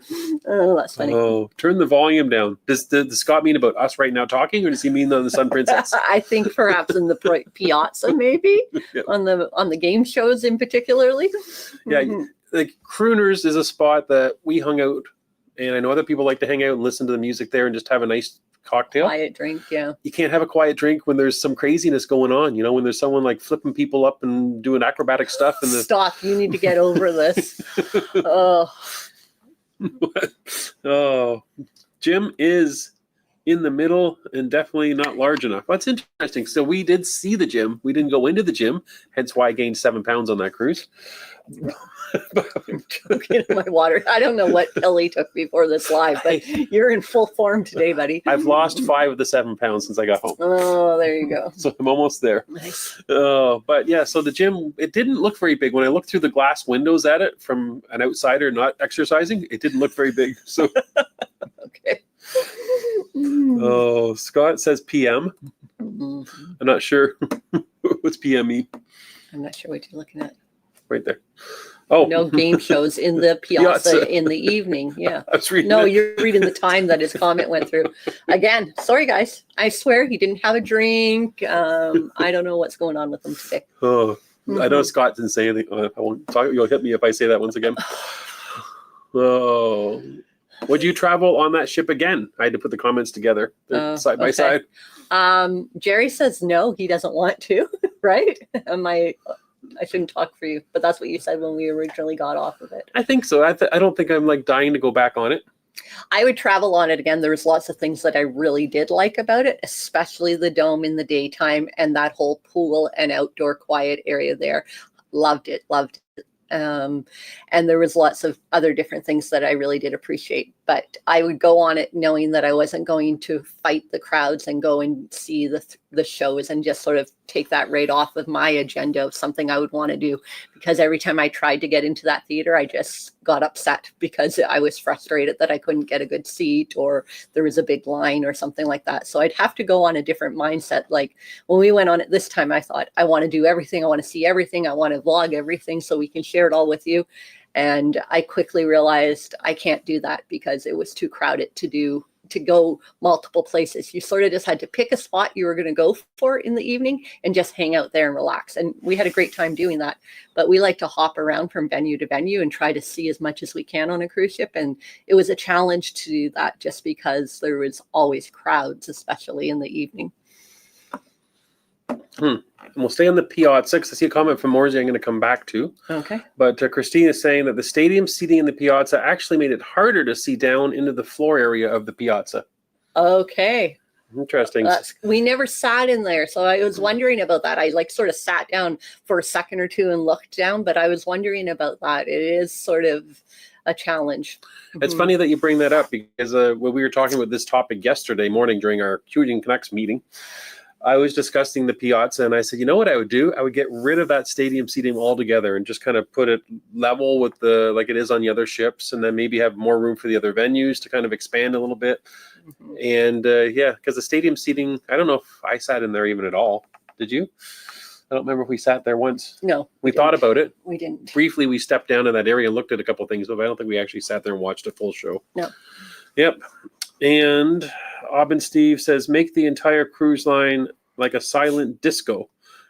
Speaker 2: Oh, that's funny. Oh,
Speaker 1: turn the volume down. Does Scott mean about us right now talking, or does he mean on the Sun Princess?
Speaker 2: I think perhaps in the piazza, maybe on the game shows in particularly.
Speaker 1: Yeah, like Crooners is a spot that we hung out. And I know other people like to hang out and listen to the music there and just have a nice cocktail.
Speaker 2: Quiet drink, yeah.
Speaker 1: You can't have a quiet drink when there's some craziness going on, when there's someone like flipping people up and doing acrobatic stuff.
Speaker 2: Stop, you need to get over this. Oh.
Speaker 1: Oh, Jim is in the middle and definitely not large enough. That's interesting. So we did see the gym. We didn't go into the gym, hence why I gained 7 pounds on that cruise.
Speaker 2: I'm choking on my water. I don't know what Ellie took before this live, but you're in full form today, buddy.
Speaker 1: I've lost 5 of the 7 pounds since I got home.
Speaker 2: Oh, there you go.
Speaker 1: So I'm almost there.
Speaker 2: Nice.
Speaker 1: But yeah, so the gym, it didn't look very big. When I looked through the glass windows at it from an outsider not exercising, it didn't look very big. So
Speaker 2: okay.
Speaker 1: Oh, Scott says PM. I'm not sure. What's PM mean?
Speaker 2: I'm not sure what you're looking at.
Speaker 1: Right there. Oh,
Speaker 2: no game shows in the piazza in the evening. Yeah.
Speaker 1: I was reading
Speaker 2: No,
Speaker 1: it.
Speaker 2: you're reading the time that his comment went through. Again, sorry guys. I swear he didn't have a drink. I don't know what's going on with him today.
Speaker 1: Oh, I know
Speaker 2: Mhm.
Speaker 1: Scott didn't say anything. I won't talk. You'll hit me if I say that once again. Oh, would you travel on that ship again? I had to put the comments together. They're side by
Speaker 2: Okay.
Speaker 1: side.
Speaker 2: Jerry says no, he doesn't want to, right? I shouldn't talk for you, but that's what you said when we originally got off of it.
Speaker 1: I think so. I don't think I'm like dying to go back on it.
Speaker 2: I would travel on it again. There's lots of things that I really did like about it, especially the dome in the daytime and that whole pool and outdoor quiet area there. Loved it. And there was lots of other different things that I really did appreciate. But I would go on it knowing that I wasn't going to fight the crowds and go and see the shows and just sort of take that right off of my agenda of something I would want to do. Because every time I tried to get into that theater, I just got upset because I was frustrated that I couldn't get a good seat or there was a big line or something like that. So I'd have to go on a different mindset. Like when we went on it this time, I thought, I want to do everything. I want to see everything. I want to vlog everything so we can share it all with you. And I quickly realized I can't do that because it was too crowded to go multiple places. You sort of just had to pick a spot you were going to go for in the evening and just hang out there and relax. And we had a great time doing that. But we like to hop around from venue to venue and try to see as much as we can on a cruise ship. And it was a challenge to do that just because there was always crowds, especially in the evening.
Speaker 1: And we'll stay on the piazza because I see a comment from Morsey I'm going to come back to.
Speaker 2: Okay.
Speaker 1: But Christine is saying that the stadium seating in the piazza actually made it harder to see down into the floor area of the piazza.
Speaker 2: Okay.
Speaker 1: Interesting.
Speaker 2: We never sat in there. So I was wondering about that. I sort of sat down for a second or two and looked down, but I was wondering about that. It is sort of a challenge.
Speaker 1: It's funny that you bring that up because when we were talking about this topic yesterday morning during our Hilton Canucks meeting, I was discussing the piazza and I said, you know what I would do? I would get rid of that stadium seating altogether and just kind of put it level with like it is on the other ships, and then maybe have more room for the other venues to kind of expand a little bit. And because the stadium seating, I don't know if I sat in there even at all. Did you? I don't remember if we sat there once.
Speaker 2: No.
Speaker 1: We thought about it.
Speaker 2: We didn't.
Speaker 1: Briefly, we stepped down in that area and looked at a couple of things, but I don't think we actually sat there and watched a full show.
Speaker 2: No.
Speaker 1: Yep. And Aubin Steve says, make the entire cruise line like a silent disco.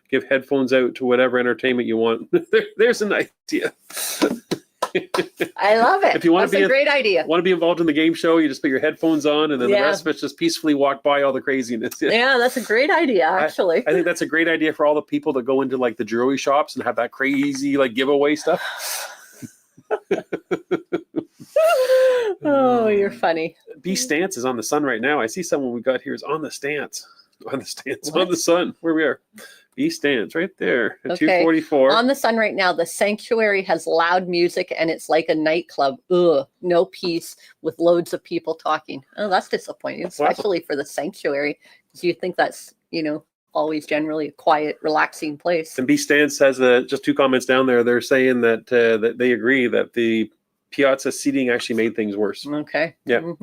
Speaker 1: Give headphones out to whatever entertainment you want. There's an idea.
Speaker 2: I love it.
Speaker 1: If you want
Speaker 2: That's a great idea.
Speaker 1: Want to be involved in the game show, you just put your headphones on and then the rest of it just peacefully walk by all the craziness.
Speaker 2: Yeah, that's a great idea, actually.
Speaker 1: I think that's a great idea for all the people that go into like the jewelry shops and have that crazy like giveaway stuff.
Speaker 2: Oh, you're funny.
Speaker 1: B Stance is on the sun right now. I see someone we got here is on the stance. On the sun. Where we are. B Stance right there at 244.
Speaker 2: On the sun right now, the sanctuary has loud music and it's like a nightclub. Ugh, no peace with loads of people talking. Oh, that's disappointing, especially for the sanctuary. Because you think that's, always generally a quiet, relaxing place.
Speaker 1: And B Stance has just two comments down there. They're saying that that they agree that the piazza seating actually made things worse.
Speaker 2: Okay.
Speaker 1: Yeah.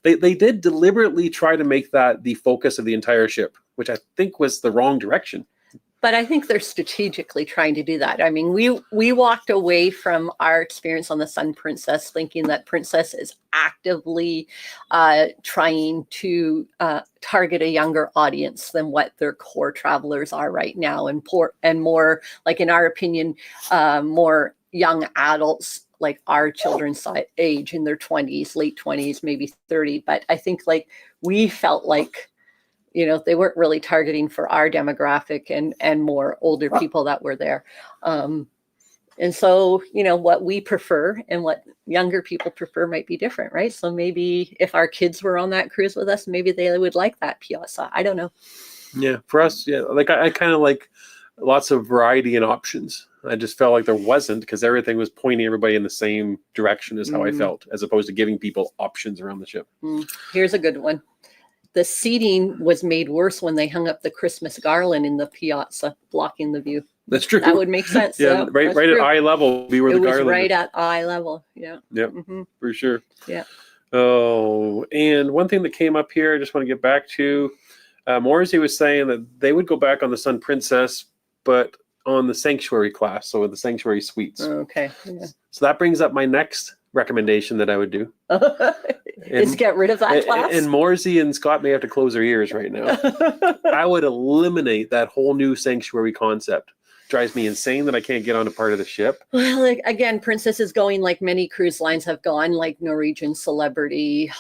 Speaker 1: They did deliberately try to make that the focus of the entire ship, which I think was the wrong direction.
Speaker 2: But I think they're strategically trying to do that. I mean, we walked away from our experience on the Sun Princess thinking that Princess is actively trying to target a younger audience than what their core travelers are right now, and more, like in our opinion, more young adults like our children's age in their 20s, late 20s, maybe 30. But I think we felt like they weren't really targeting for our demographic and more older people that were there. And so, what we prefer and what younger people prefer might be different, right? So maybe if our kids were on that cruise with us, maybe they would like that piazza. I don't know.
Speaker 1: Yeah, for us, yeah. Like I kind of like lots of variety and options. I just felt like there wasn't because everything was pointing everybody in the same direction is how I felt, as opposed to giving people options around the ship.
Speaker 2: Here's a good one. The seating was made worse when they hung up the Christmas garland in the piazza, blocking the view.
Speaker 1: That's true.
Speaker 2: That would make sense.
Speaker 1: Yeah, right at eye level, be where the garland.
Speaker 2: It was right at eye level. Yeah.
Speaker 1: Yep, for sure.
Speaker 2: Yeah.
Speaker 1: Oh, and one thing that came up here, I just want to get back to, Morrissey was saying that they would go back on the Sun Princess, but on the sanctuary class, so the sanctuary suites.
Speaker 2: Okay. Yeah.
Speaker 1: So that brings up my next recommendation that I would do.
Speaker 2: Is get rid of that class.
Speaker 1: And Morsey and Scott may have to close their ears right now. I would eliminate that whole new sanctuary concept. Drives me insane that I can't get on a part of the ship.
Speaker 2: Well, like, again, Princess is going like many cruise lines have gone, like Norwegian Celebrity,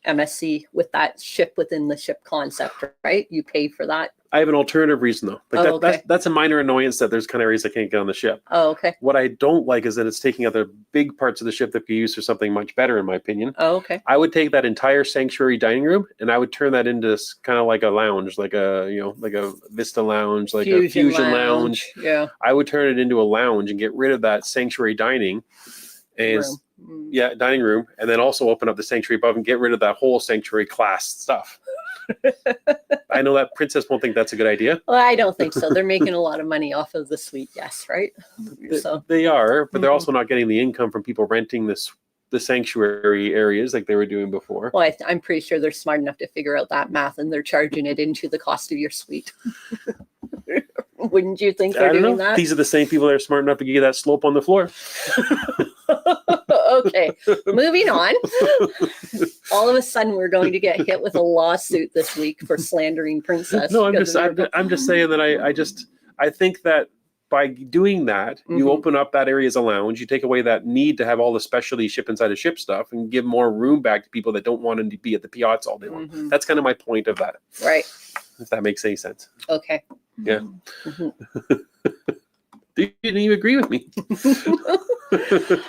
Speaker 2: MSC, with that ship within the ship concept, right? You pay for that.
Speaker 1: I have an alternative reason though. Like
Speaker 2: okay.
Speaker 1: that's a minor annoyance that there's kind of areas I can't get on the ship.
Speaker 2: Oh, okay.
Speaker 1: What I don't like is that it's taking other big parts of the ship that could be used for something much better, in my opinion.
Speaker 2: Oh, okay.
Speaker 1: I would take that entire sanctuary dining room and I would turn that into kind of like a lounge, like a Vista lounge, like a Fusion lounge.
Speaker 2: Yeah.
Speaker 1: I would turn it into a lounge and get rid of that sanctuary dining and dining room, and then also open up the sanctuary above and get rid of that whole sanctuary class stuff. I know that Princess won't think that's a good idea.
Speaker 2: Well, I don't think so. They're making a lot of money off of the suite guests, right? So
Speaker 1: they are, but they're also not getting the income from people renting the sanctuary areas like they were doing before.
Speaker 2: Well, I'm pretty sure they're smart enough to figure out that math, and they're charging it into the cost of your suite. Wouldn't you think they're doing that?
Speaker 1: These are the same people that are smart enough to give you that slope on the floor.
Speaker 2: Okay, moving on. All of a sudden, we're going to get hit with a lawsuit this week for slandering Princess.
Speaker 1: No, I'm just saying that I think that by doing that, you open up that area as a lounge. You take away that need to have all the specialty ship inside a ship stuff, and give more room back to people that don't want to be at the piazza all day long. That's kind of my point of that.
Speaker 2: Right.
Speaker 1: If that makes any sense.
Speaker 2: Okay.
Speaker 1: Yeah. Didn't you agree with me?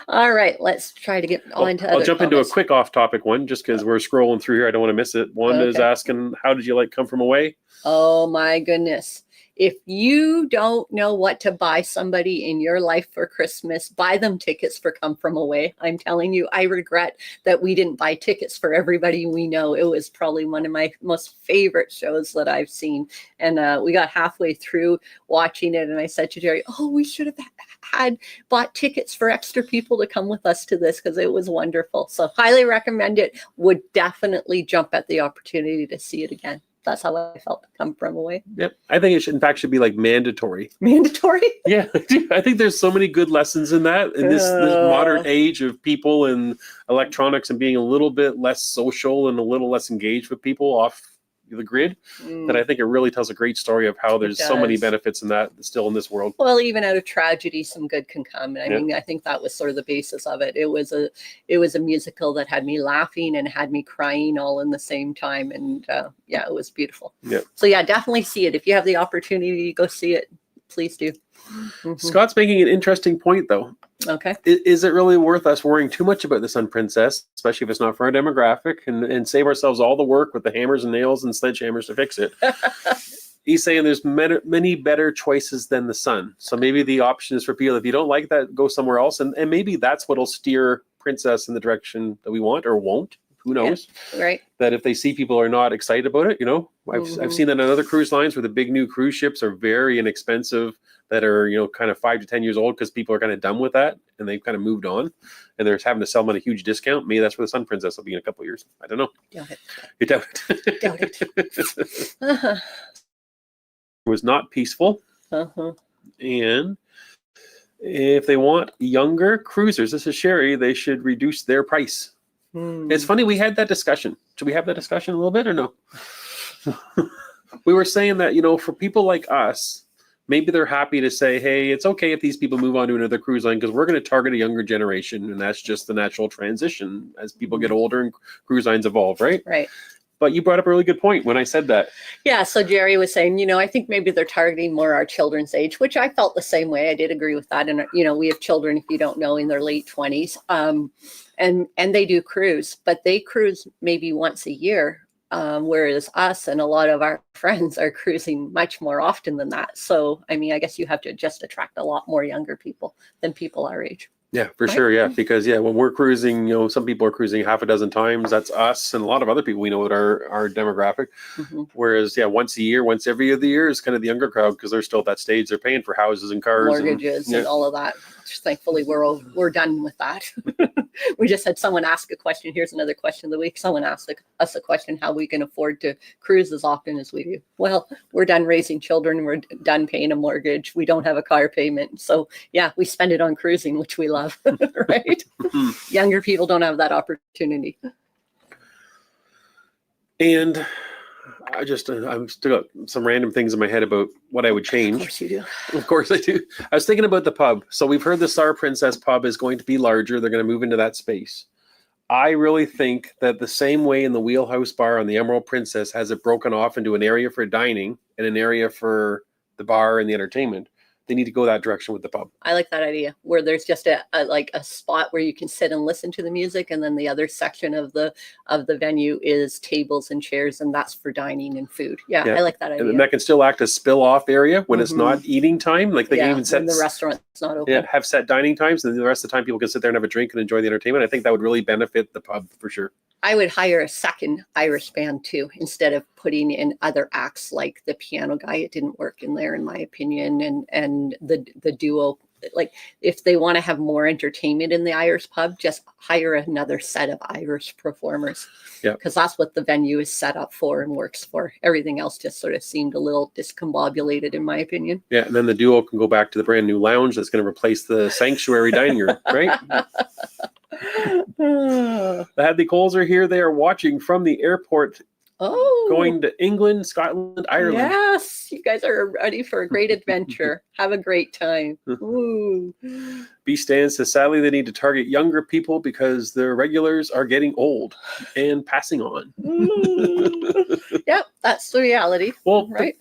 Speaker 2: All right, let's try to get on to other
Speaker 1: I'll jump into a
Speaker 2: comments.
Speaker 1: quick off-topic one, just because we're scrolling through here. I don't want to miss it. One is asking, how did you like Come From Away?
Speaker 2: Oh my goodness. If you don't know what to buy somebody in your life for Christmas, buy them tickets for Come From Away. I'm telling you, I regret that we didn't buy tickets for everybody we know. It was probably one of my most favorite shows that I've seen. And we got halfway through watching it, and I said to Jerry, oh, we should have had bought tickets for extra people to come with us to this, because it was wonderful. So highly recommend it. Would definitely jump at the opportunity to see it again. That's how I felt Come From Away.
Speaker 1: Yep. I think it should be like mandatory.
Speaker 2: Mandatory?
Speaker 1: Yeah. I think there's so many good lessons in that, in this modern age of people and electronics and being a little bit less social and a little less engaged with people off the grid, that I think it really tells a great story of how there's so many benefits in that still in this world.
Speaker 2: Well, even out of tragedy, some good can come. And I mean, I think that was sort of the basis of it. It was a musical that had me laughing and had me crying all in the same time. And it was beautiful. Yeah. So yeah, definitely see it. If you have the opportunity to go see it, please do.
Speaker 1: Scott's making an interesting point, though.
Speaker 2: Okay.
Speaker 1: Is it really worth us worrying too much about this on Princess, especially if it's not for our demographic, and save ourselves all the work with the hammers and nails and sledgehammers to fix it? He's saying there's many better choices than the Sun. So maybe the option is for people, if you don't like that, go somewhere else. And maybe that's what'll steer Princess in the direction that we want or won't. Who knows?
Speaker 2: Yeah, right.
Speaker 1: That if they see people are not excited about it, I've seen that on other cruise lines where the big new cruise ships are very inexpensive, that are, kind of 5 to 10 years old, because people are kind of done with that and they've kind of moved on and they're having to sell them at a huge discount. Maybe that's where the Sun Princess will be in a couple of years. I don't know.
Speaker 2: Doubt it.
Speaker 1: You doubt it.
Speaker 2: Doubt it.
Speaker 1: It was not peaceful. And if they want younger cruisers, this is Sherry, they should reduce their price. It's funny, we had that discussion. Should we have that discussion a little bit or no? We were saying that, for people like us, maybe they're happy to say, hey, it's okay if these people move on to another cruise line, because we're going to target a younger generation, and that's just the natural transition as people get older and cruise lines evolve, right? Right. But you brought up a really good point when I said that. Yeah, so Jerry was saying, I think maybe they're targeting more our children's age, which I felt the same way. I did agree with that. And, we have children, if you don't know, in their late 20s. And they do cruise, but they cruise maybe once a year. Whereas us and a lot of our friends are cruising much more often than that. So, I guess you have to just attract a lot more younger people than people our age. Yeah, for sure. Yeah, because when we're cruising, some people are cruising half a dozen times. That's us and a lot of other people we know at our demographic. Whereas, once a year, once every other year is kind of the younger crowd, because they're still at that stage. They're paying for houses and cars,
Speaker 2: mortgages and all of that. Thankfully, we're done with that. We just had someone ask a question. Here's another question of the week. Someone asked us a question, how we can afford to cruise as often as we do. Well, we're done raising children. We're done paying a mortgage. We don't have a car payment. So yeah, we spend it on cruising, which we love, right? Younger people don't have that opportunity.
Speaker 1: And I'm still got some random things in my head about what I would change.
Speaker 2: Of course you do.
Speaker 1: Of course I do. I was thinking about the pub. So we've heard the Star Princess pub is going to be larger. They're going to move into that space. I really think that the same way in the Wheelhouse Bar on the Emerald Princess has it broken off into an area for dining and an area for the bar and the entertainment. They need to go that direction with the pub.
Speaker 2: I like that idea, where there's just a spot where you can sit and listen to the music, and then the other section of the venue is tables and chairs, and that's for dining and food. Yeah. I like that idea.
Speaker 1: And that can still act as spill-off area when it's not eating time. Like they can even set
Speaker 2: when the restaurant's not open.
Speaker 1: Yeah, have set dining times, and the rest of the time people can sit there and have a drink and enjoy the entertainment. I think that would really benefit the pub for sure.
Speaker 2: I would hire a second Irish band too, instead of putting in other acts like the piano guy. It didn't work in there, in my opinion, and the duo. Like, if they want to have more entertainment in the Irish pub, just hire another set of Irish performers.
Speaker 1: Yeah,
Speaker 2: because that's what the venue is set up for and works for. Everything else just sort of seemed a little discombobulated, in my opinion.
Speaker 1: Yeah, and then the duo can go back to the brand new lounge that's going to replace the sanctuary dining room, right? The Hadley Coles are here. They are watching from the airport. Going to England, Scotland, Ireland.
Speaker 2: Yes, you guys are ready for a great adventure. Have a great time. Ooh.
Speaker 1: B Stan says, sadly, they need to target younger people because their regulars are getting old and passing on.
Speaker 2: Yep, that's the reality.
Speaker 1: Well,
Speaker 2: right.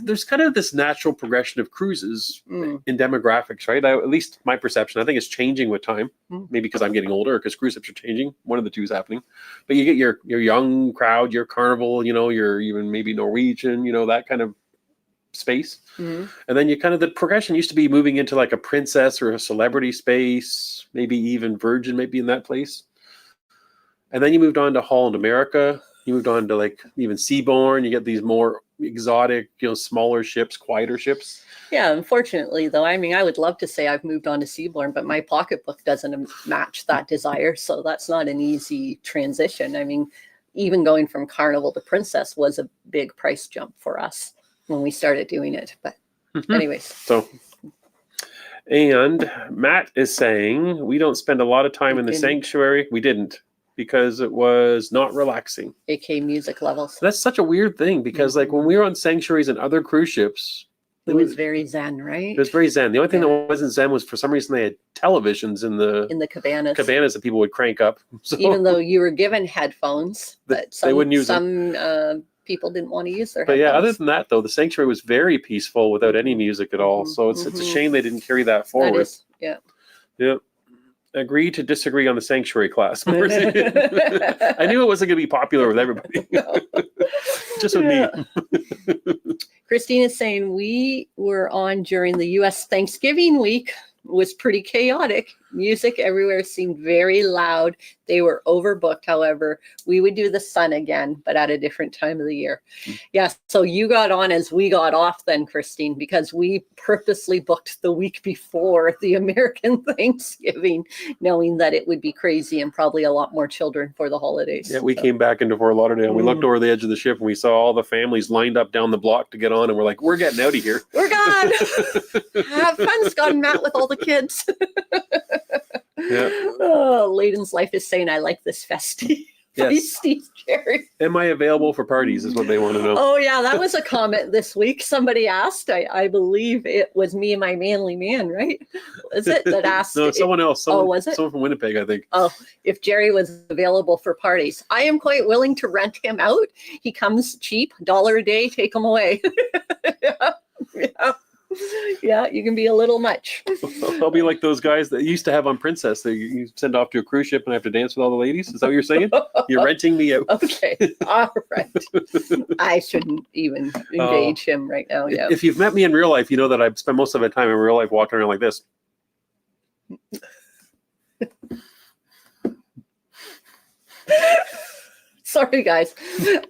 Speaker 1: There's kind of this natural progression of cruises in demographics, right? At least my perception. I think it's changing with time. Maybe because I'm getting older or because cruise ships are changing. One of the two is happening. But you get your young crowd, your Carnival, your even maybe Norwegian, that kind of space. And then you kind of, the progression used to be moving into like a princess or a celebrity space, maybe even Virgin might be in that place. And then you moved on to Holland America. You moved on to like even Seabourn. You get these more exotic, smaller ships, quieter ships.
Speaker 2: Yeah, unfortunately, though, I mean, I would love to say I've moved on to Seabourn, but my pocketbook doesn't match that desire. So that's not an easy transition. I mean, even going from Carnival to Princess was a big price jump for us when we started doing it. But anyways.
Speaker 1: So, and Matt is saying, we don't spend a lot of time in the sanctuary. We didn't. Because it was not relaxing.
Speaker 2: AK music levels.
Speaker 1: That's such a weird thing because like when we were on sanctuaries and other cruise ships,
Speaker 2: it was very zen, right?
Speaker 1: It was very zen. The only thing that wasn't zen was for some reason they had televisions in the cabanas that people would crank up. So,
Speaker 2: even though you were given headphones, but
Speaker 1: they wouldn't use
Speaker 2: some people didn't want to use their
Speaker 1: headphones. But yeah, other than that though, the sanctuary was very peaceful without any music at all. So it's a shame they didn't carry that forward.
Speaker 2: That is, yeah.
Speaker 1: Yeah. Agree to disagree on the sanctuary class. I knew it wasn't going to be popular with everybody.
Speaker 2: No.
Speaker 1: Just with me.
Speaker 2: Christine is saying we were on during the U.S. Thanksgiving week. It was pretty chaotic. Music everywhere seemed very loud. They were overbooked, however. We would do the Sun again, but at a different time of the year. Yes, so you got on as we got off then, Christine, because we purposely booked the week before the American Thanksgiving, knowing that it would be crazy and probably a lot more children for the holidays.
Speaker 1: Yeah, we came back into Fort Lauderdale and we looked over the edge of the ship and we saw all the families lined up down the block to get on and we're like, we're getting out of here.
Speaker 2: We're gone. Have fun, Scott and Matt, with all the kids.
Speaker 1: Yeah.
Speaker 2: Oh, Layden's Life is saying, I like this festive.
Speaker 1: Yes.
Speaker 2: Jerry.
Speaker 1: Am I available for parties is what they want to know.
Speaker 2: Oh, yeah. That was a comment this week. Somebody asked, I believe it was me and my manly man, right? Was it that asked?
Speaker 1: No, someone else.
Speaker 2: Was it?
Speaker 1: Someone from Winnipeg, I think.
Speaker 2: Oh, if Jerry was available for parties. I am quite willing to rent him out. He comes cheap, $1 a day, take him away. Yeah, you can be a little much.
Speaker 1: I'll be like those guys that you used to have on Princess that you send off to a cruise ship and have to dance with all the ladies. Is that what you're saying? You're renting me out.
Speaker 2: Okay, all right. I shouldn't even engage him right now. Yeah.
Speaker 1: If you've met me in real life, you know that I've spent most of my time in real life walking around like this.
Speaker 2: Sorry, guys.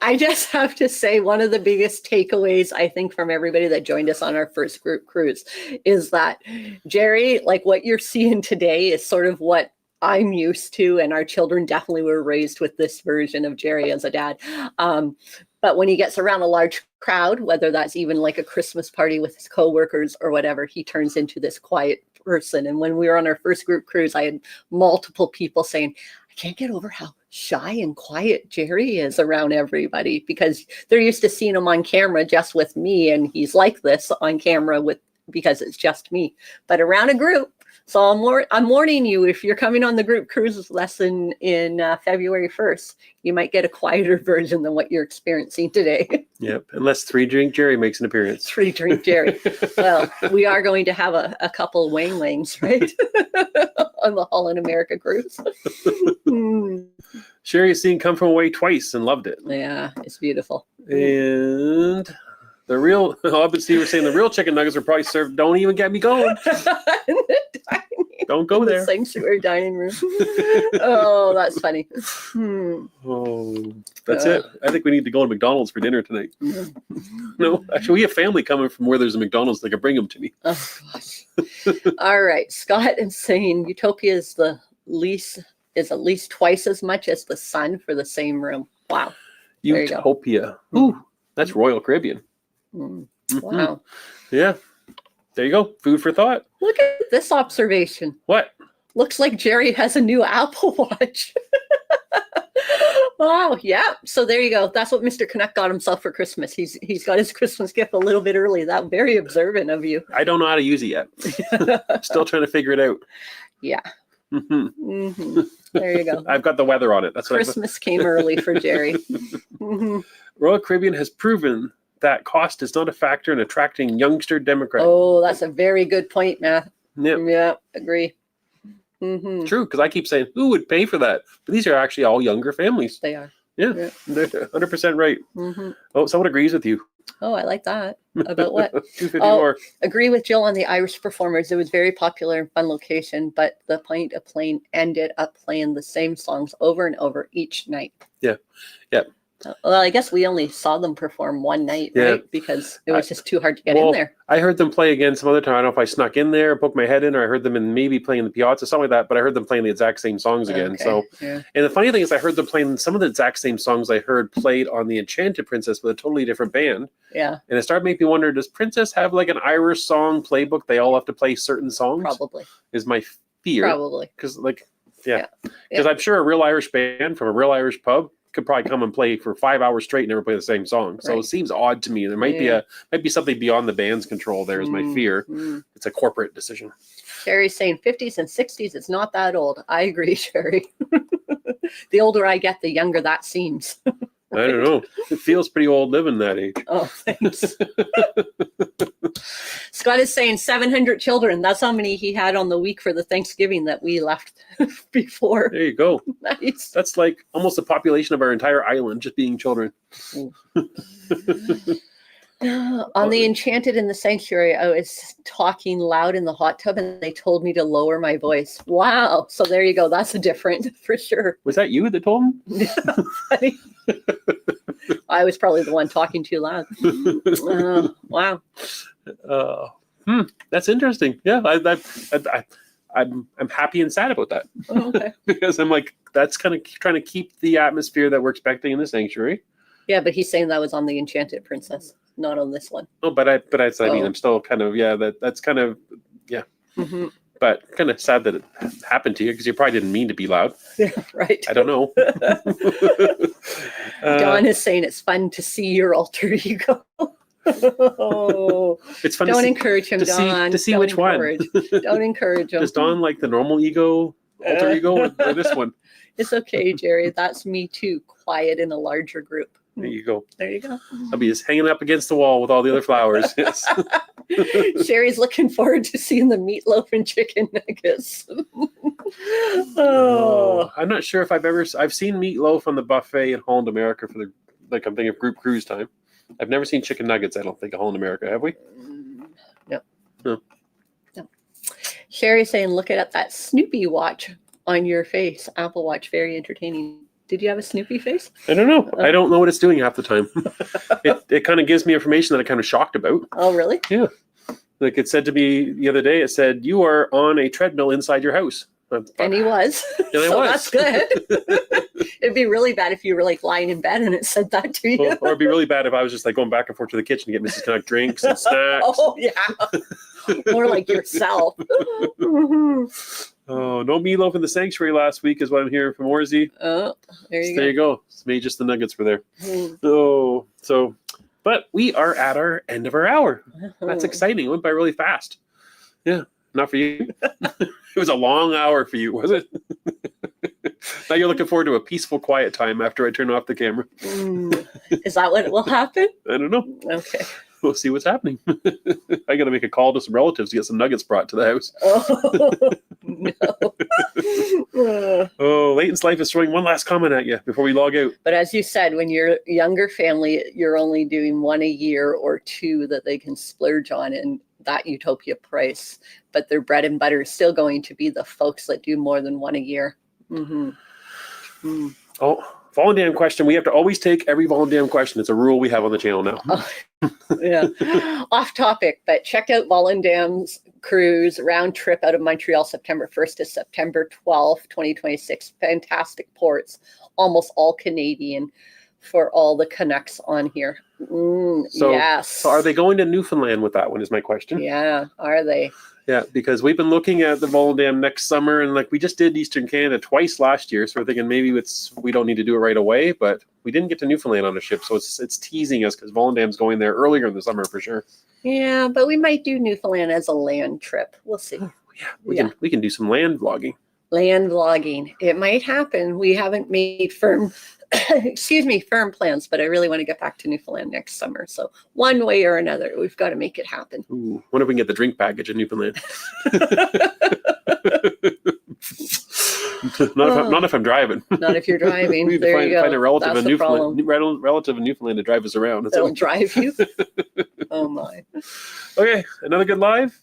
Speaker 2: I just have to say one of the biggest takeaways, I think, from everybody that joined us on our first group cruise is that, Jerry, like what you're seeing today is sort of what I'm used to, and our children definitely were raised with this version of Jerry as a dad. But when he gets around a large crowd, whether that's even like a Christmas party with his coworkers or whatever, he turns into this quiet person. And when we were on our first group cruise, I had multiple people saying, I can't get over how shy and quiet Jerry is around everybody, because they're used to seeing him on camera just with me, and he's like this on camera because it's just me. But around a group, so I'm warning you, if you're coming on the group cruise lesson in February 1st, you might get a quieter version than what you're experiencing today.
Speaker 1: Yep, unless 3 Drink Jerry makes an appearance.
Speaker 2: 3 Drink Jerry. Well, we are going to have a couple Wang Wangs, right? On the Holland America cruise.
Speaker 1: Sherry's seen Come From Away twice and loved it.
Speaker 2: Yeah, it's beautiful.
Speaker 1: And the real, obviously we're saying the real chicken nuggets are probably served. Don't even get me going. Don't go there.
Speaker 2: The sanctuary dining room. Oh, that's funny.
Speaker 1: Oh, that's it. I think we need to go to McDonald's for dinner tonight. No, actually, we have family coming from where there's a McDonald's. They can bring them to me.
Speaker 2: Oh, gosh. All right. Scott is saying Utopia is at least twice as much as the Sun for the same room. Wow.
Speaker 1: Utopia. Ooh, that's Royal Caribbean.
Speaker 2: Wow.
Speaker 1: Yeah. There you go. Food for thought.
Speaker 2: Look at this observation.
Speaker 1: What?
Speaker 2: Looks like Jerry has a new Apple Watch. Wow. Yeah. So there you go. That's what Mr. Canuck got himself for Christmas. He's got his Christmas gift a little bit early. That very observant of you.
Speaker 1: I don't know how to use it yet. Still trying to figure it out.
Speaker 2: Yeah. There you go.
Speaker 1: I've got the weather on it. That's what
Speaker 2: Christmas came early for Jerry.
Speaker 1: Royal Caribbean has proven that cost is not a factor in attracting youngster demographics.
Speaker 2: Oh, that's a very good point, Matt.
Speaker 1: Yep.
Speaker 2: Yeah, agree.
Speaker 1: True, because I keep saying, who would pay for that? But these are actually all younger families.
Speaker 2: They are.
Speaker 1: Yeah. They're 100% right. Oh, someone agrees with you.
Speaker 2: Oh, I like that. About what?
Speaker 1: 254.
Speaker 2: Oh, agree with Jill on the Irish performers. It was very popular and fun location, but the point of playing ended up playing the same songs over and over each night.
Speaker 1: Yeah. Yeah.
Speaker 2: Well, I guess we only saw them perform one night, right? Because it was just too hard to get in there.
Speaker 1: I heard them play again some other time. I don't know if I snuck in there, poked my head in, or I heard them in maybe playing the Piazza, something like that. But I heard them playing the exact same songs again.
Speaker 2: Okay,
Speaker 1: So,
Speaker 2: yeah.
Speaker 1: And the funny thing is, I heard them playing some of the exact same songs I heard played on the Enchanted Princess with a totally different band.
Speaker 2: Yeah.
Speaker 1: And it started making me wonder: does Princess have like an Irish song playbook? They all have to play certain songs.
Speaker 2: Probably.
Speaker 1: Is my fear.
Speaker 2: Probably.
Speaker 1: Because because I'm sure a real Irish band from a real Irish pub could probably come and play for 5 hours straight and never play the same song. So it seems odd to me. There might be something beyond the band's control. There is my fear. It's a corporate decision.
Speaker 2: Sherry's saying 50s and 60s. It's not that old. I agree, Sherry. The older I get, the younger that seems.
Speaker 1: I don't know. It feels pretty old living that age.
Speaker 2: Oh, thanks. Scott is saying 700 children. That's how many he had on the week for the Thanksgiving that we left before.
Speaker 1: There you go.
Speaker 2: Nice.
Speaker 1: That's like almost the population of our entire island just being children.
Speaker 2: On the Enchanted in the Sanctuary, I was talking loud in the hot tub and they told me to lower my voice. Wow. So there you go. That's a different for sure.
Speaker 1: Was that you that told him?
Speaker 2: Funny. I was probably the one talking too loud. Wow.
Speaker 1: That's interesting. Yeah, I'm happy and sad about that.
Speaker 2: Oh, okay.
Speaker 1: Because I'm like, that's kind of trying to keep the atmosphere that we're expecting in the sanctuary.
Speaker 2: Yeah, but he's saying that was on the Enchanted Princess, not on this one.
Speaker 1: Oh, but I mean, I'm still kind of that's kind of But kind of sad that it happened to you because you probably didn't mean to be loud.
Speaker 2: Yeah, right.
Speaker 1: I don't know.
Speaker 2: Don is saying it's fun to see your alter ego. Oh,
Speaker 1: it's fun.
Speaker 2: Don't encourage him, Don.
Speaker 1: To see which one.
Speaker 2: Don't encourage him.
Speaker 1: Does Don like the normal ego, alter ego, or this one?
Speaker 2: It's okay, Jerry. That's me too. Quiet in a larger group.
Speaker 1: There you go.
Speaker 2: There you go.
Speaker 1: I'll be just hanging up against the wall with all the other flowers. Yes.
Speaker 2: Sherry's looking forward to seeing the meatloaf and chicken nuggets. Oh,
Speaker 1: I'm not sure if I've seen meatloaf on the buffet in Holland America for I'm thinking of group cruise time. I've never seen chicken nuggets. I don't think of Holland America. Have we? No.
Speaker 2: Sherry's saying, look at that Snoopy watch on your face. Apple Watch, very entertaining. Did you have a Snoopy face?
Speaker 1: I don't know. I don't know what it's doing half the time. It kind of gives me information that I'm kind of shocked about.
Speaker 2: Oh, really?
Speaker 1: Yeah. Like it said to me the other day, it said, you are on a treadmill inside your house.
Speaker 2: And he was.
Speaker 1: And I
Speaker 2: so
Speaker 1: was.
Speaker 2: That's good. It'd be really bad if you were like lying in bed and it said that to you.
Speaker 1: Or it'd be really bad if I was just like going back and forth to the kitchen to get Mrs. Canuck drinks and snacks.
Speaker 2: Oh, yeah. More like yourself.
Speaker 1: Oh, no meatloaf in the sanctuary last week is what I'm hearing from Orzy.
Speaker 2: Oh, there you go.
Speaker 1: There you go. It's maybe just the nuggets were there. Oh, so, but we are at our end of our hour. That's exciting. It went by really fast. Yeah. Not for you. It was a long hour for you, was it? Now you're looking forward to a peaceful, quiet time after I turn off the camera.
Speaker 2: Is that what will happen?
Speaker 1: I don't know.
Speaker 2: Okay.
Speaker 1: We'll see what's happening. I got to make a call to some relatives to get some nuggets brought to the house.
Speaker 2: Oh, no.
Speaker 1: Oh, Leighton's Life is throwing one last comment at you before we log out.
Speaker 2: But as you said, when you're a younger family, you're only doing one a year or two that they can splurge on in that utopia price. But their bread and butter is still going to be the folks that do more than one a year.
Speaker 1: Oh, Volendam question. We have to always take every Volendam question. It's a rule we have on the channel now.
Speaker 2: Yeah. Off topic, but check out Volendam's cruise round trip out of Montreal, September 1st to September 12th, 2026. Fantastic ports, almost all Canadian for all the Canucks on here. Yes.
Speaker 1: So are they going to Newfoundland with that one is my question.
Speaker 2: Yeah, are they?
Speaker 1: Yeah, because we've been looking at the Volendam next summer, and like we just did Eastern Canada twice last year, so we're thinking maybe we don't need to do it right away, but we didn't get to Newfoundland on a ship, so it's teasing us because Volendam's going there earlier in the summer for sure.
Speaker 2: Yeah, but we might do Newfoundland as a land trip. We'll see.
Speaker 1: Yeah, we can do some land vlogging.
Speaker 2: Land vlogging. It might happen. We haven't made firm plans, but I really want to get back to Newfoundland next summer. So one way or another, we've got to make it happen.
Speaker 1: Ooh, wonder if we can get the drink package in Newfoundland. Not if I'm driving.
Speaker 2: Not if you're driving.
Speaker 1: We need
Speaker 2: There
Speaker 1: to
Speaker 2: you go.
Speaker 1: find a relative
Speaker 2: That's
Speaker 1: in
Speaker 2: the
Speaker 1: Newfoundland,
Speaker 2: problem.
Speaker 1: relative in Newfoundland to drive us around.
Speaker 2: They'll drive you. Oh my.
Speaker 1: Okay, another good live.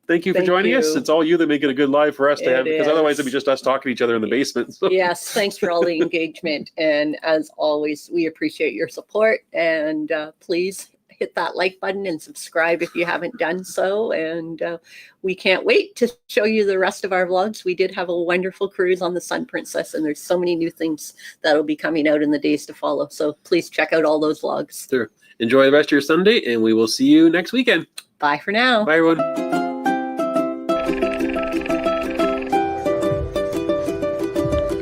Speaker 1: Thank you for joining us. It's all you that make it a good live for us to have, because otherwise it'd be just us talking to each other in the basement. So.
Speaker 2: Yes, thanks for all the engagement. And as always, we appreciate your support. And please hit that like button and subscribe if you haven't done so. And we can't wait to show you the rest of our vlogs. We did have a wonderful cruise on the Sun Princess, and there's so many new things that'll be coming out in the days to follow. So please check out all those vlogs.
Speaker 1: Sure. Enjoy the rest of your Sunday, and we will see you next weekend.
Speaker 2: Bye for now.
Speaker 1: Bye, everyone.